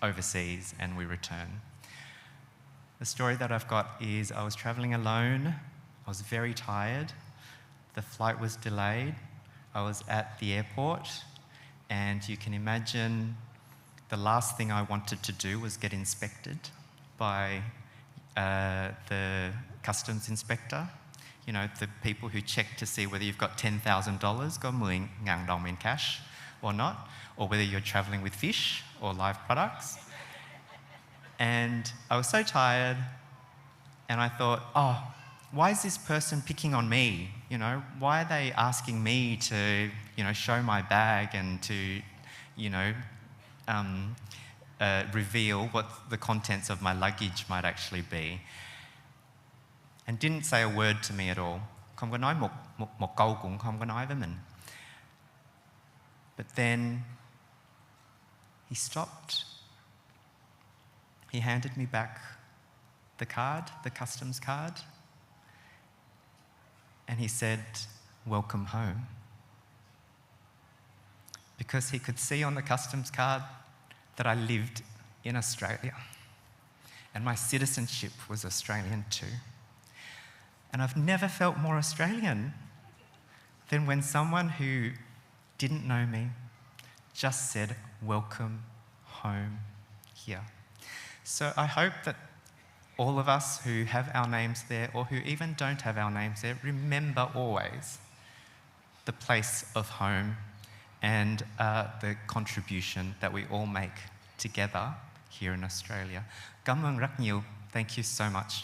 overseas and we return. The story that I've got is I was traveling alone. I was very tired. The flight was delayed. I was at the airport, and you can imagine the last thing I wanted to do was get inspected by the customs inspector, you know, the people who check to see whether you've got $10,000, có 10,000 đồng in cash or not, or whether you're traveling with fish or live products. And I was so tired, and I thought, oh, why is this person picking on me? You know, why are they asking me to, you know, show my bag and to, you know, reveal what the contents of my luggage might actually be. And didn't say a word to me at all. Không có nói một câu cũng không có nói với mình. But then he stopped. He handed me back the card, the customs card, and he said, "Welcome home." because he could see on the customs card that I lived in Australia and my citizenship was Australian too. And I've never felt more Australian than when someone who didn't know me just said, "Welcome home here." So I hope that all of us who have our names there or who even don't have our names there, remember always the place of home and the contribution that we all make together here in Australia. Cảm ơn rất nhiều. Thank you so much.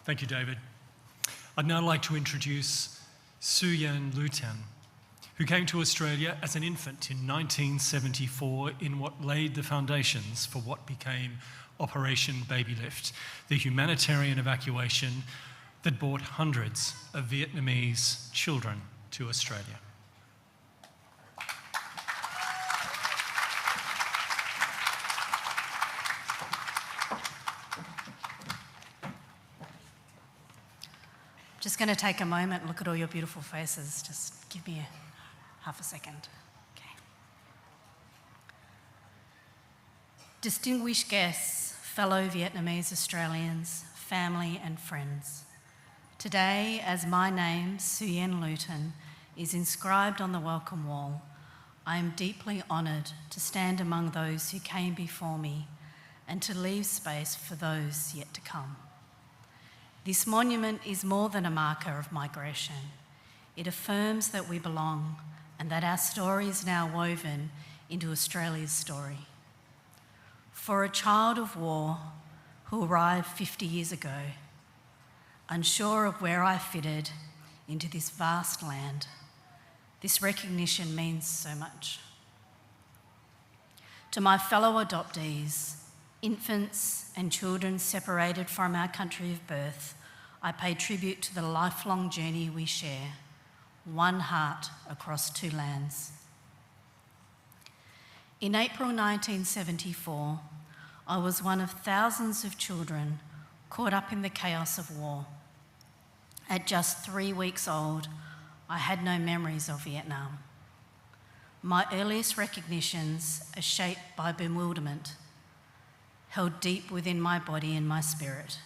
Thank you, David. I'd now like to introduce Suyen Lutan, who came to Australia as an infant in 1974 in what laid the foundations for what became Operation Baby Lift, the humanitarian evacuation that brought hundreds of Vietnamese children to Australia. Just going to take a moment and look at all your beautiful faces. Just give me half a second. Okay. Distinguished guests, fellow Vietnamese Australians, family and friends. Today, as my name, Suyen Lutan, is inscribed on the welcome wall, I am deeply honoured to stand among those who came before me and to leave space for those yet to come. This monument is more than a marker of migration. It affirms that we belong and that our story is now woven into Australia's story. For a child of war who arrived 50 years ago, unsure of where I fitted into this vast land, this recognition means so much. To my fellow adoptees, infants and children separated from our country of birth, I pay tribute to the lifelong journey we share, one heart across two lands. In April 1974, I was one of thousands of children caught up in the chaos of war. At just 3 weeks old, I had no memories of Vietnam. My earliest recognitions are shaped by bewilderment, held deep within my body and my spirit.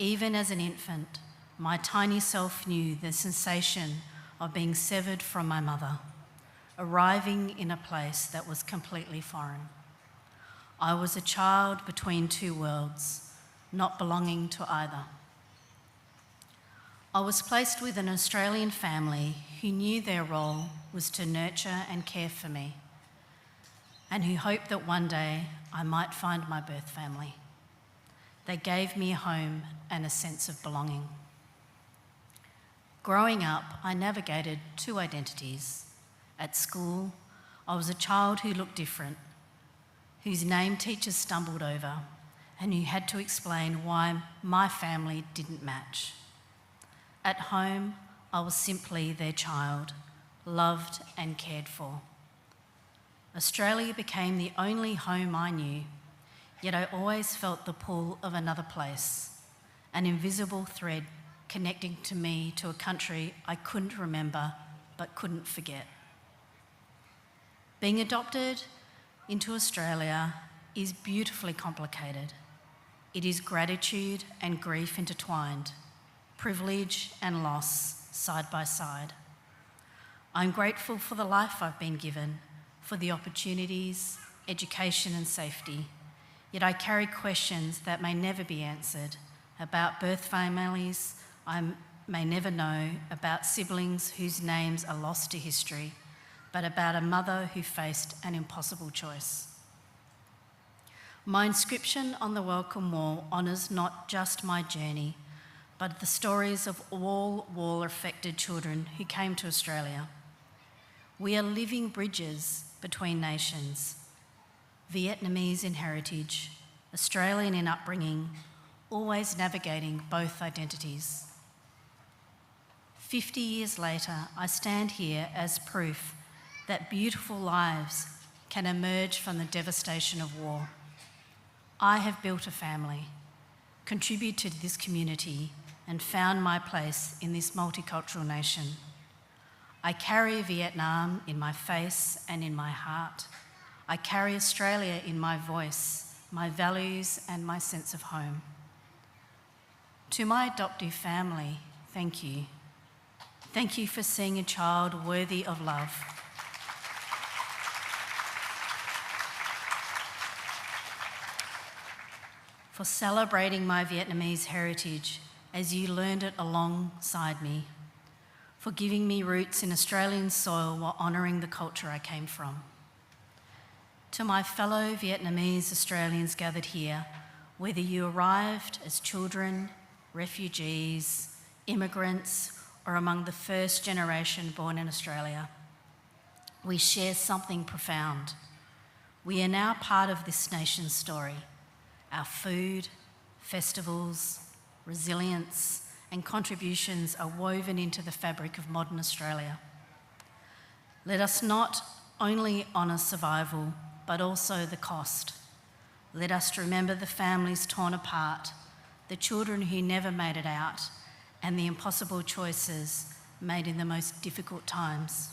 Even as an infant, my tiny self knew the sensation of being severed from my mother, arriving in a place that was completely foreign. I was a child between two worlds, not belonging to either. I was placed with an Australian family who knew their role was to nurture and care for me, and who hoped that one day I might find my birth family. They gave me a home and a sense of belonging. Growing up, I navigated two identities. At school, I was a child who looked different, whose name teachers stumbled over, and who had to explain why my family didn't match. At home, I was simply their child, loved and cared for. Australia became the only home I knew, yet I always felt the pull of another place, an invisible thread connecting to me to a country I couldn't remember but couldn't forget. Being adopted into Australia is beautifully complicated. It is gratitude and grief intertwined, privilege and loss side by side. I'm grateful for the life I've been given, for the opportunities, education and safety, yet I carry questions that may never be answered about birth families I may never know, about siblings whose names are lost to history, but about a mother who faced an impossible choice. My inscription on the welcome wall honours not just my journey, but the stories of all war-affected children who came to Australia. We are living bridges between nations, Vietnamese in heritage, Australian in upbringing, always navigating both identities. 50 years later, I stand here as proof that beautiful lives can emerge from the devastation of war. I have built a family, contributed to this community, and found my place in this multicultural nation. I carry Vietnam in my face and in my heart. I carry Australia in my voice, my values, and my sense of home. To my adoptive family, thank you. Thank you for seeing a child worthy of love. For celebrating my Vietnamese heritage as you learned it alongside me. For giving me roots in Australian soil while honouring the culture I came from. To my fellow Vietnamese Australians gathered here, whether you arrived as children, refugees, immigrants, or among the first generation born in Australia, we share something profound. We are now part of this nation's story. Our food, festivals, resilience, and contributions are woven into the fabric of modern Australia. Let us not only honour survival, but also the cost. Let us remember the families torn apart, the children who never made it out, and the impossible choices made in the most difficult times.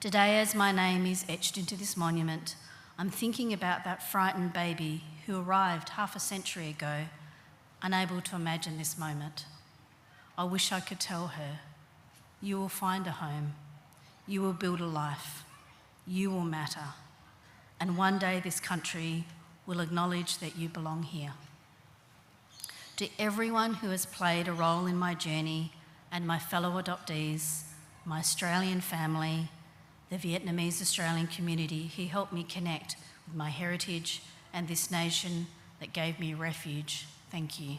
Today, as my name is etched into this monument, I'm thinking about that frightened baby who arrived half a century ago, unable to imagine this moment. I wish I could tell her, you will find a home, you will build a life, you will matter, and one day this country will acknowledge that you belong here. To everyone who has played a role in my journey and my fellow adoptees, my Australian family, the Vietnamese Australian community who helped me connect with my heritage and this nation that gave me refuge, thank you.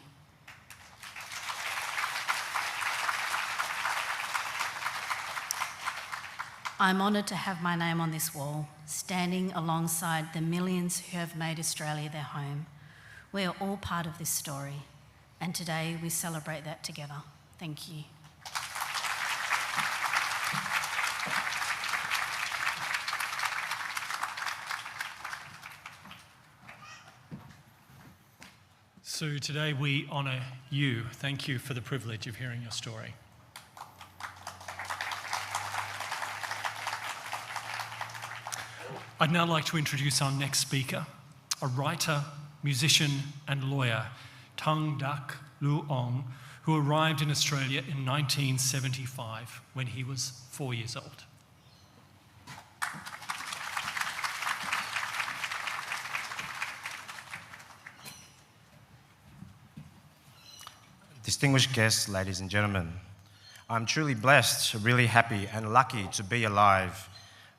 I'm honoured to have my name on this wall, standing alongside the millions who have made Australia their home. We are all part of this story, and today we celebrate that together. Thank you. So today we honour you. Thank you for the privilege of hearing your story. I'd now like to introduce our next speaker, a writer, musician and lawyer, Thang Dak Luong, who arrived in Australia in 1975 when he was 4 years old. Distinguished guests, ladies and gentlemen, I'm truly blessed, really happy and lucky to be alive.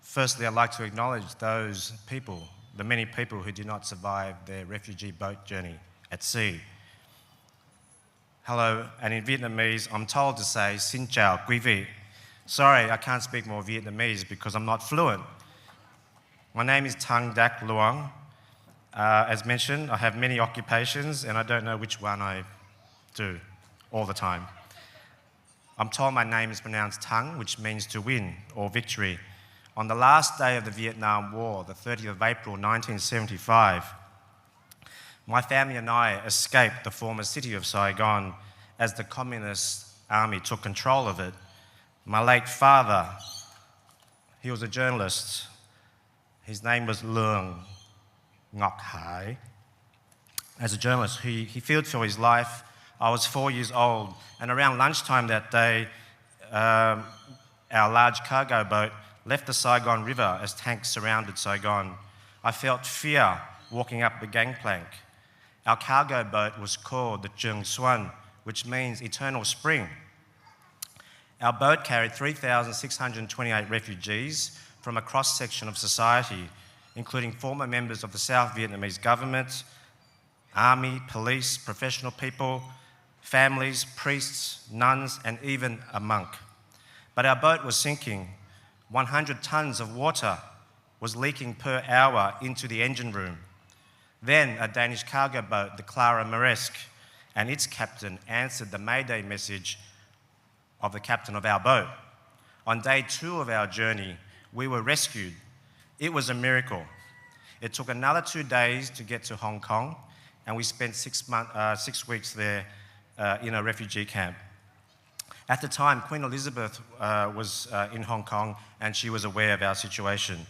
Firstly, I'd like to acknowledge those people, the many people who did not survive their refugee boat journey at sea. Hello, and in Vietnamese, I'm told to say Xin chào quý vị. Sorry, I can't speak more Vietnamese because I'm not fluent. My name is Thang Dak Luong. As mentioned, I have many occupations and I don't know which one I do all the time. I'm told my name is pronounced Thang, which means to win or victory. On the last day of the Vietnam War, the 30th of April 1975, my family and I escaped the former city of Saigon as the Communist Army took control of it. My late father, he was a journalist. His name was Leung Ngoc Hai. As a journalist, he feared for his life. I was 4 years old, and around lunchtime that day, our large cargo boat left the Saigon River as tanks surrounded Saigon. I felt fear walking up the gangplank. Our cargo boat was called the Trường Xuân, which means eternal spring. Our boat carried 3,628 refugees from a cross-section of society, including former members of the South Vietnamese government, army, police, professional people, families, priests, nuns, and even a monk. But our boat was sinking. 100 tons of water was leaking per hour into the engine room. Then a Danish cargo boat, the Clara Maersk, and its captain answered the Mayday message of the captain of our boat. On day 2 of our journey, we were rescued. It was a miracle. It took another 2 days to get to Hong Kong, and we spent 6 weeks there in a refugee camp. At the time, Queen Elizabeth was in Hong Kong, and she was aware of our situation.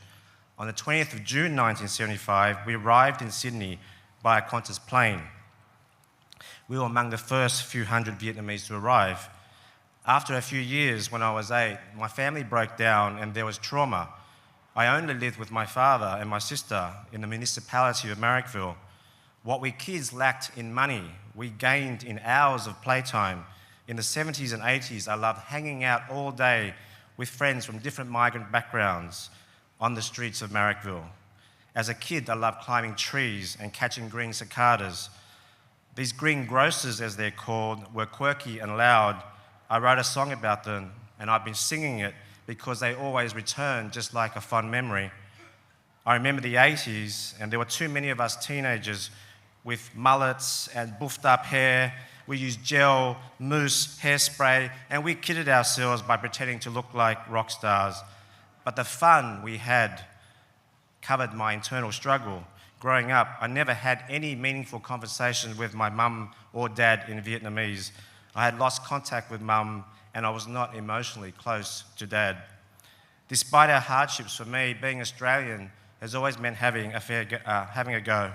On the 20th of June 1975, we arrived in Sydney by a Qantas plane. We were among the first few hundred Vietnamese to arrive. After a few years, when I was 8, my family broke down and there was trauma. I only lived with my father and my sister in the municipality of Marrickville. What we kids lacked in money, we gained in hours of playtime. In the 70s and 80s, I loved hanging out all day with friends from different migrant backgrounds on the streets of Marrickville. As a kid, I loved climbing trees and catching green cicadas. These green grocers, as they're called, were quirky and loud. I wrote a song about them, and I've been singing it because they always return, just like a fond memory. I remember the 80s, and there were too many of us teenagers with mullets and buffed up hair. We used gel, mousse, hairspray, and we kidded ourselves by pretending to look like rock stars. But the fun we had covered my internal struggle. Growing up, I never had any meaningful conversations with my mum or dad in Vietnamese. I had lost contact with mum, and I was not emotionally close to dad. Despite our hardships, for me, being Australian has always meant having a go.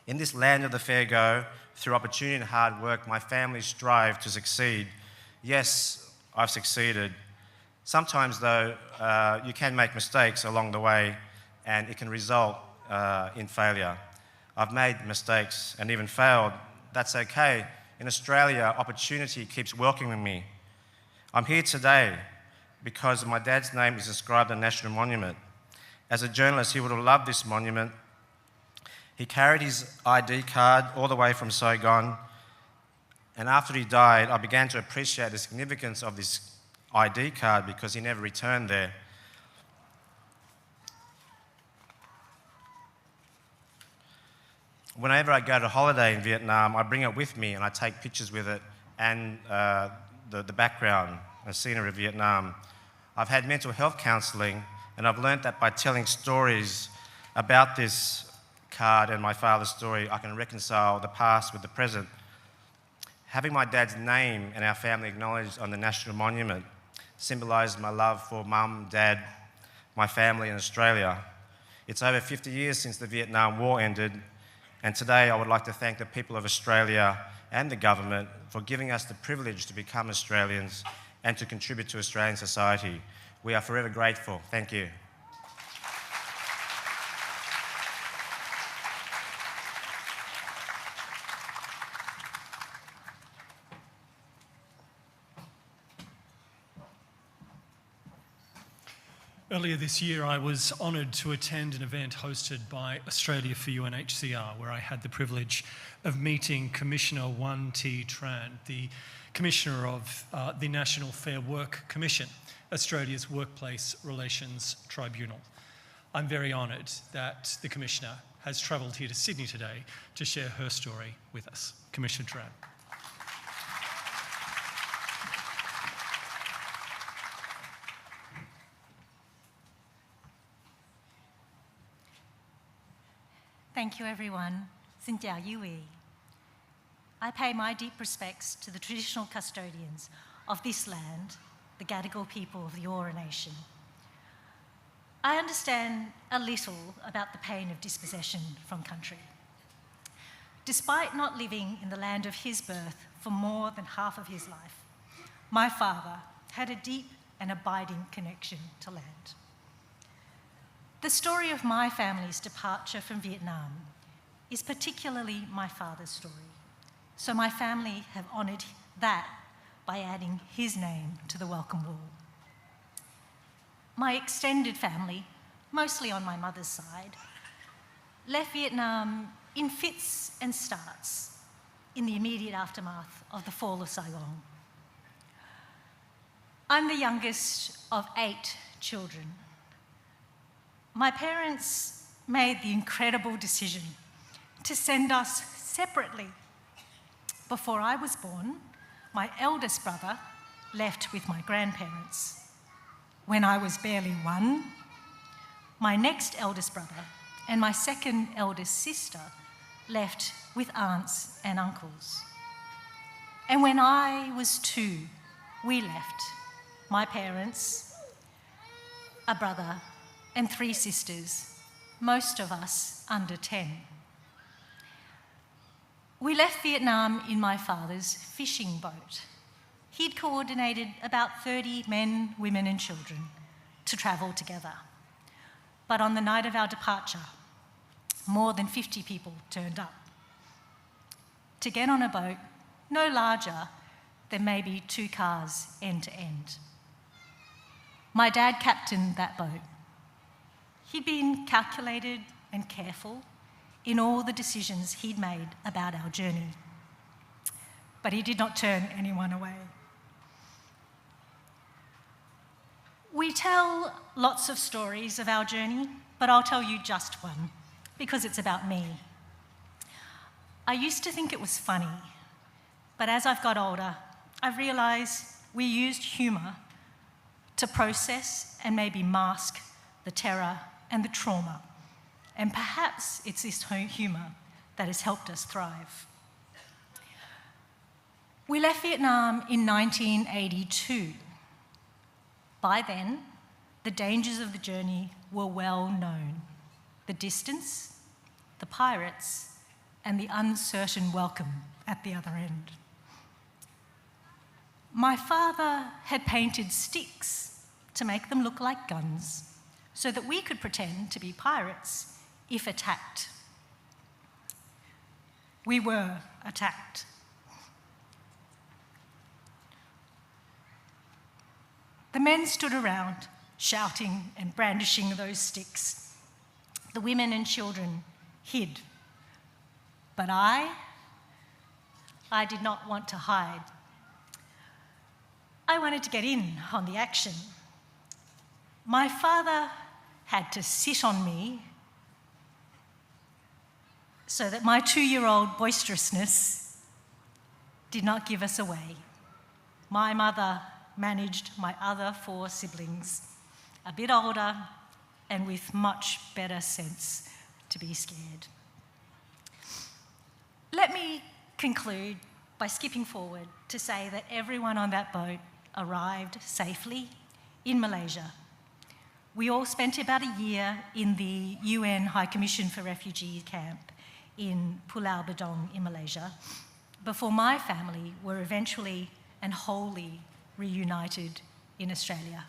In this land of the fair go, through opportunity and hard work, my family strive to succeed. Yes, I've succeeded. Sometimes, though, you can make mistakes along the way, and it can result in failure. I've made mistakes and even failed. That's okay. In Australia, opportunity keeps welcoming me. I'm here today because my dad's name is inscribed on a national monument. As a journalist, he would have loved this monument. He carried his ID card all the way from Saigon, and after he died, I began to appreciate the significance of this ID card because he never returned there. Whenever I go to holiday in Vietnam, I bring it with me and I take pictures with it and the background and scenery of Vietnam. I've had mental health counselling, and I've learnt that by telling stories about this card and my father's story, I can reconcile the past with the present. Having my dad's name and our family acknowledged on the national monument symbolised my love for mum, dad, my family in Australia. It's over 50 years since the Vietnam War ended, and today I would like to thank the people of Australia and the government for giving us the privilege to become Australians and to contribute to Australian society. We are forever grateful. Thank you. Earlier this year, I was honoured to attend an event hosted by Australia for UNHCR, where I had the privilege of meeting Commissioner Wan Thi Tran, the Commissioner of the National Fair Work Commission, Australia's Workplace Relations Tribunal. I'm very honoured that the Commissioner has travelled here to Sydney today to share her story with us. Commissioner Tran. Thank you, everyone. Xin chào quý vị. I pay my deep respects to the traditional custodians of this land, the Gadigal people of the Eora Nation. I understand a little about the pain of dispossession from country. Despite not living in the land of his birth for more than half of his life, my father had a deep and abiding connection to land. The story of my family's departure from Vietnam is particularly my father's story, so my family have honoured that by adding his name to the welcome wall. My extended family, mostly on my mother's side, left Vietnam in fits and starts in the immediate aftermath of the fall of Saigon. I'm the youngest of 8 children. My parents made the incredible decision to send us separately. Before I was born, my eldest brother left with my grandparents. When I was barely 1, my next eldest brother and my second eldest sister left with aunts and uncles. And when I was 2, we left, my parents, a brother, and 3 sisters, most of us under 10. We left Vietnam in my father's fishing boat. He'd coordinated about 30 men, women, and children to travel together. But on the night of our departure, more than 50 people turned up to get on a boat no larger than maybe 2 cars end to end. My dad captained that boat. He'd been calculated and careful in all the decisions he'd made about our journey, but he did not turn anyone away. We tell lots of stories of our journey, but I'll tell you just one, because it's about me. I used to think it was funny, but as I've got older, I've realised we used humour to process and maybe mask the terror and the trauma. And perhaps it's this humour that has helped us thrive. We left Vietnam in 1982. By then, the dangers of the journey were well known. The distance, the pirates, and the uncertain welcome at the other end. My father had painted sticks to make them look like guns so that we could pretend to be pirates if attacked. We were attacked. The men stood around, shouting and brandishing those sticks. The women and children hid. But I did not want to hide. I wanted to get in on the action. My father had to sit on me so that my 2-year-old boisterousness did not give us away. My mother managed my other 4 siblings, a bit older and with much better sense to be scared. Let me conclude by skipping forward to say that everyone on that boat arrived safely in Malaysia. We all spent about a year in the UN High Commission for Refugee camp in Pulau Bedong in Malaysia, before my family were eventually and wholly reunited in Australia,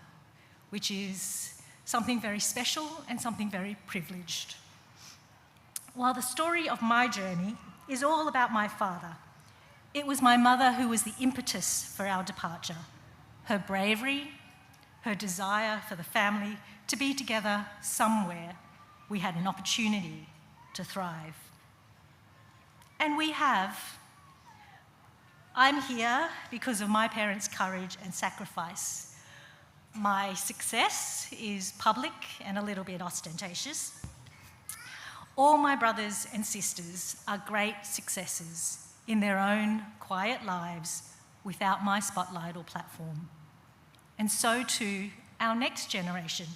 which is something very special and something very privileged. While the story of my journey is all about my father, it was my mother who was the impetus for our departure. Her bravery, her desire for the family to be together somewhere we had an opportunity to thrive. And we have. I'm here because of my parents' courage and sacrifice. My success is public and a little bit ostentatious. All my brothers and sisters are great successes in their own quiet lives without my spotlight or platform. And so too, our next generation,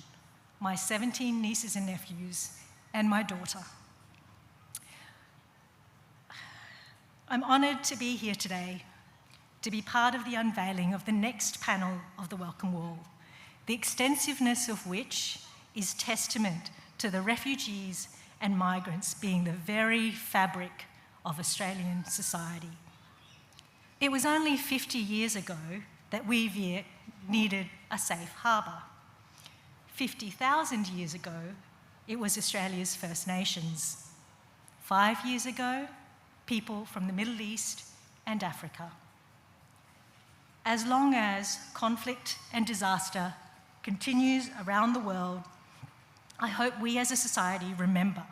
my 17 nieces and nephews, and my daughter. I'm honoured to be here today, to be part of the unveiling of the next panel of the Welcome Wall, the extensiveness of which is testament to the refugees and migrants being the very fabric of Australian society. It was only 50 years ago that we Viet needed a safe harbour. 50,000 years ago, it was Australia's First Nations. 5 years ago, people from the Middle East and Africa. As long as conflict and disaster continues around the world, I hope we as a society remember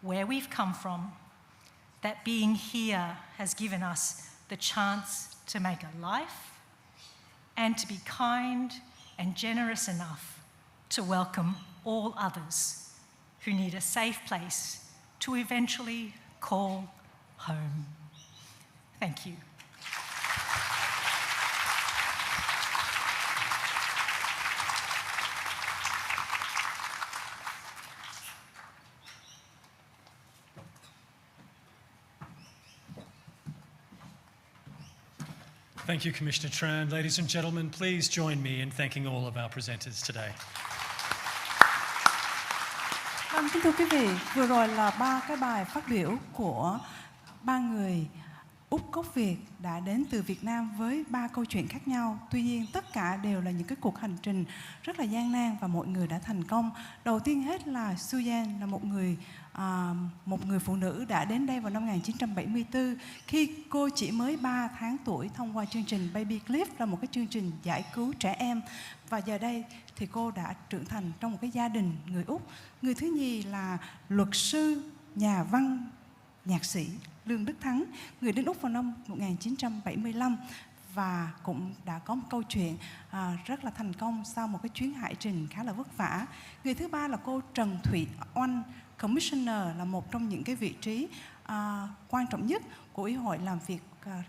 where we've come from, that being here has given us the chance to make a life and to be kind and generous enough to welcome all others who need a safe place to eventually call home. Thank you. Thank you, Commissioner Tran. Ladies and gentlemen, please join me in thanking all of our presenters today. Vâng, kính thưa quý vị, vừa rồi là 3 cái bài phát biểu của 3 người Úc gốc Việt đã đến từ Việt Nam với 3 câu chuyện khác nhau. Tuy nhiên tất cả đều là những cái cuộc hành trình rất là gian nan và mọi người đã thành công. Đầu tiên hết là Suzanne là một người phụ nữ đã đến đây vào năm 1974 khi cô chỉ mới 3 tháng tuổi thông qua chương trình Baby Cliff là một cái chương trình giải cứu trẻ em. Và giờ đây thì cô đã trưởng thành trong một cái gia đình người Úc. Người thứ nhì là luật sư, nhà văn, nhạc sĩ Lương Đức Thắng, người đến Úc vào năm 1975 và cũng đã có một câu chuyện rất là thành công sau một cái chuyến hải trình khá là vất vả. Người thứ ba là cô Trần Thụy Oanh, Commissioner, là một trong những cái vị trí quan trọng nhất của Ủy hội làm việc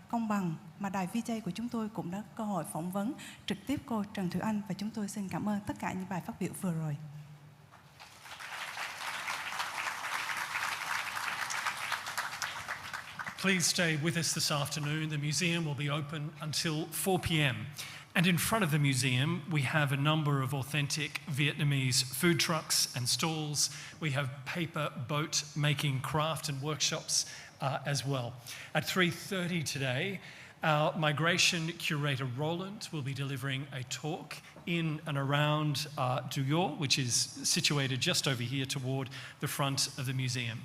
công bằng mà đài VJ của chúng tôi cũng đã có cơ hội phỏng vấn trực tiếp cô Trần Thụy Oanh và chúng tôi xin cảm ơn tất cả những bài phát biểu vừa rồi. Please stay with us this afternoon. The museum will be open until 4 p.m. And in front of the museum, we have a number of authentic Vietnamese food trucks and stalls. We have paper boat making craft and workshops as well. At 3:30 today, our migration curator Roland will be delivering a talk in and around Duyor, which is situated just over here toward the front of the museum.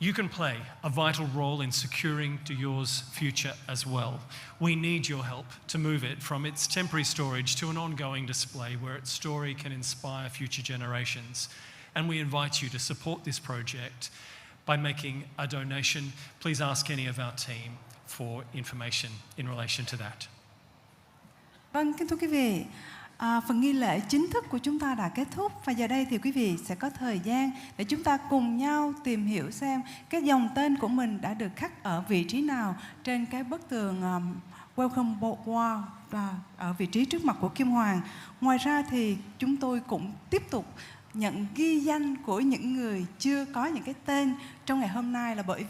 You can play a vital role in securing Duyor's future as well. We need your help to move it from its temporary storage to an ongoing display where its story can inspire future generations. And we invite you to support this project by making a donation. Please ask any of our team for information in relation to that. Vâng, kính thưa quý vị, phần nghi lễ chính thức của chúng ta đã kết thúc và giờ đây thì quý vị sẽ có thời gian để chúng ta cùng nhau tìm hiểu xem cái dòng tên của mình đã được khắc ở vị trí nào trên cái bức tường Welcome Wall ở vị trí trước mặt của Kim Hoàng. Ngoài ra thì chúng tôi cũng tiếp tục nhận ghi danh của những người chưa có những cái tên trong ngày hôm nay là bởi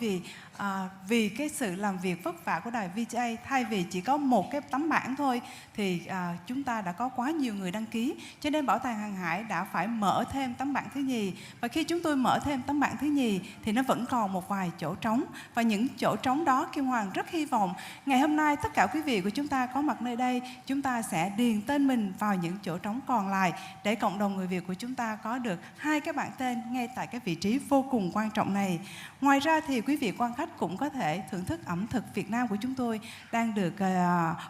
vì cái sự làm việc vất vả của đài VJ, thay vì chỉ có một cái tấm bảng thôi thì chúng ta đã có quá nhiều người đăng ký, cho nên Bảo tàng Hàng hải đã phải mở thêm tấm bảng thứ nhì. Và khi chúng tôi mở thêm tấm bảng thứ nhì thì nó vẫn còn một vài chỗ trống, và những chỗ trống đó Kim Hoàng rất hy vọng ngày hôm nay tất cả quý vị của chúng ta có mặt nơi đây, chúng ta sẽ điền tên mình vào những chỗ trống còn lại để cộng đồng người Việt của chúng ta có được 2 cái bảng tên ngay tại cái vị trí vô cùng quan trọng này. Ngoài ra thì quý vị quan khách cũng có thể thưởng thức ẩm thực Việt Nam của chúng tôi đang được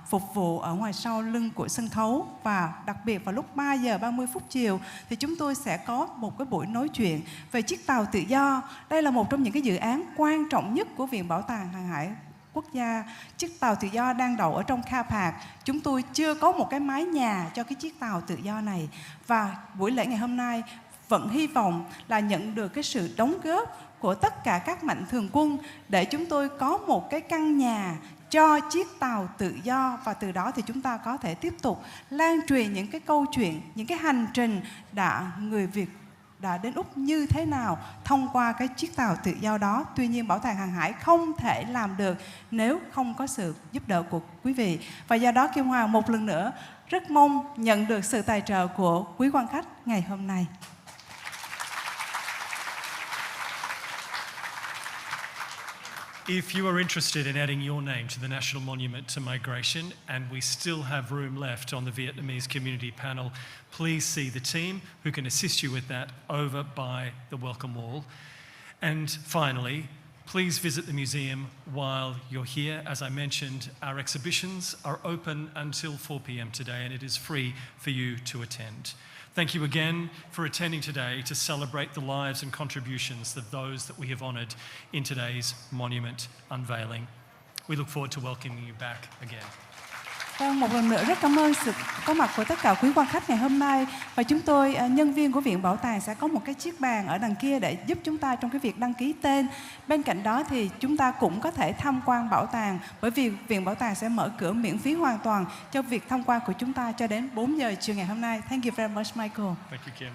phục vụ ở ngoài sau lưng của sân khấu. Và đặc biệt vào lúc 3 giờ 30 phút chiều thì chúng tôi sẽ có một cái buổi nói chuyện về chiếc tàu tự do. Đây là một trong những cái dự án quan trọng nhất của Viện Bảo tàng Hàng hải Quốc gia. Chiếc tàu tự do đang đậu ở trong car park. Chúng tôi chưa có một cái mái nhà cho cái chiếc tàu tự do này. Và buổi lễ ngày hôm nay vẫn hy vọng là nhận được cái sự đóng góp của tất cả các mạnh thường quân để chúng tôi có một cái căn nhà cho chiếc tàu tự do, và từ đó thì chúng ta có thể tiếp tục lan truyền những cái câu chuyện, những cái hành trình người Việt đã đến Úc như thế nào thông qua cái chiếc tàu tự do đó. Tuy nhiên Bảo tàng Hàng hải không thể làm được nếu không có sự giúp đỡ của quý vị. Và do đó Kim Hoàng một lần nữa rất mong nhận được sự tài trợ của quý quan khách ngày hôm nay. If you are interested in adding your name to the National Monument to Migration, and we still have room left on the Vietnamese community panel, please see the team who can assist you with that over by the welcome wall. And finally, please visit the museum while you're here. As I mentioned, our exhibitions are open until 4 p.m. today, and it is free for you to attend. Thank you again for attending today to celebrate the lives and contributions of those that we have honoured in today's monument unveiling. We look forward to welcoming you back again. Vâng, một lần nữa rất cảm ơn sự có mặt của tất cả quý quan khách ngày hôm nay. Và chúng tôi, nhân viên của Viện Bảo tàng sẽ có một cái chiếc bàn ở đằng kia để giúp chúng ta trong cái việc đăng ký tên. Bên cạnh đó thì chúng ta cũng có thể tham quan bảo tàng, bởi vì Viện Bảo tàng sẽ mở cửa miễn phí hoàn toàn cho việc tham quan của chúng ta cho đến 4 giờ chiều ngày hôm nay. Thank you very much, Michael. Thank you, Kim.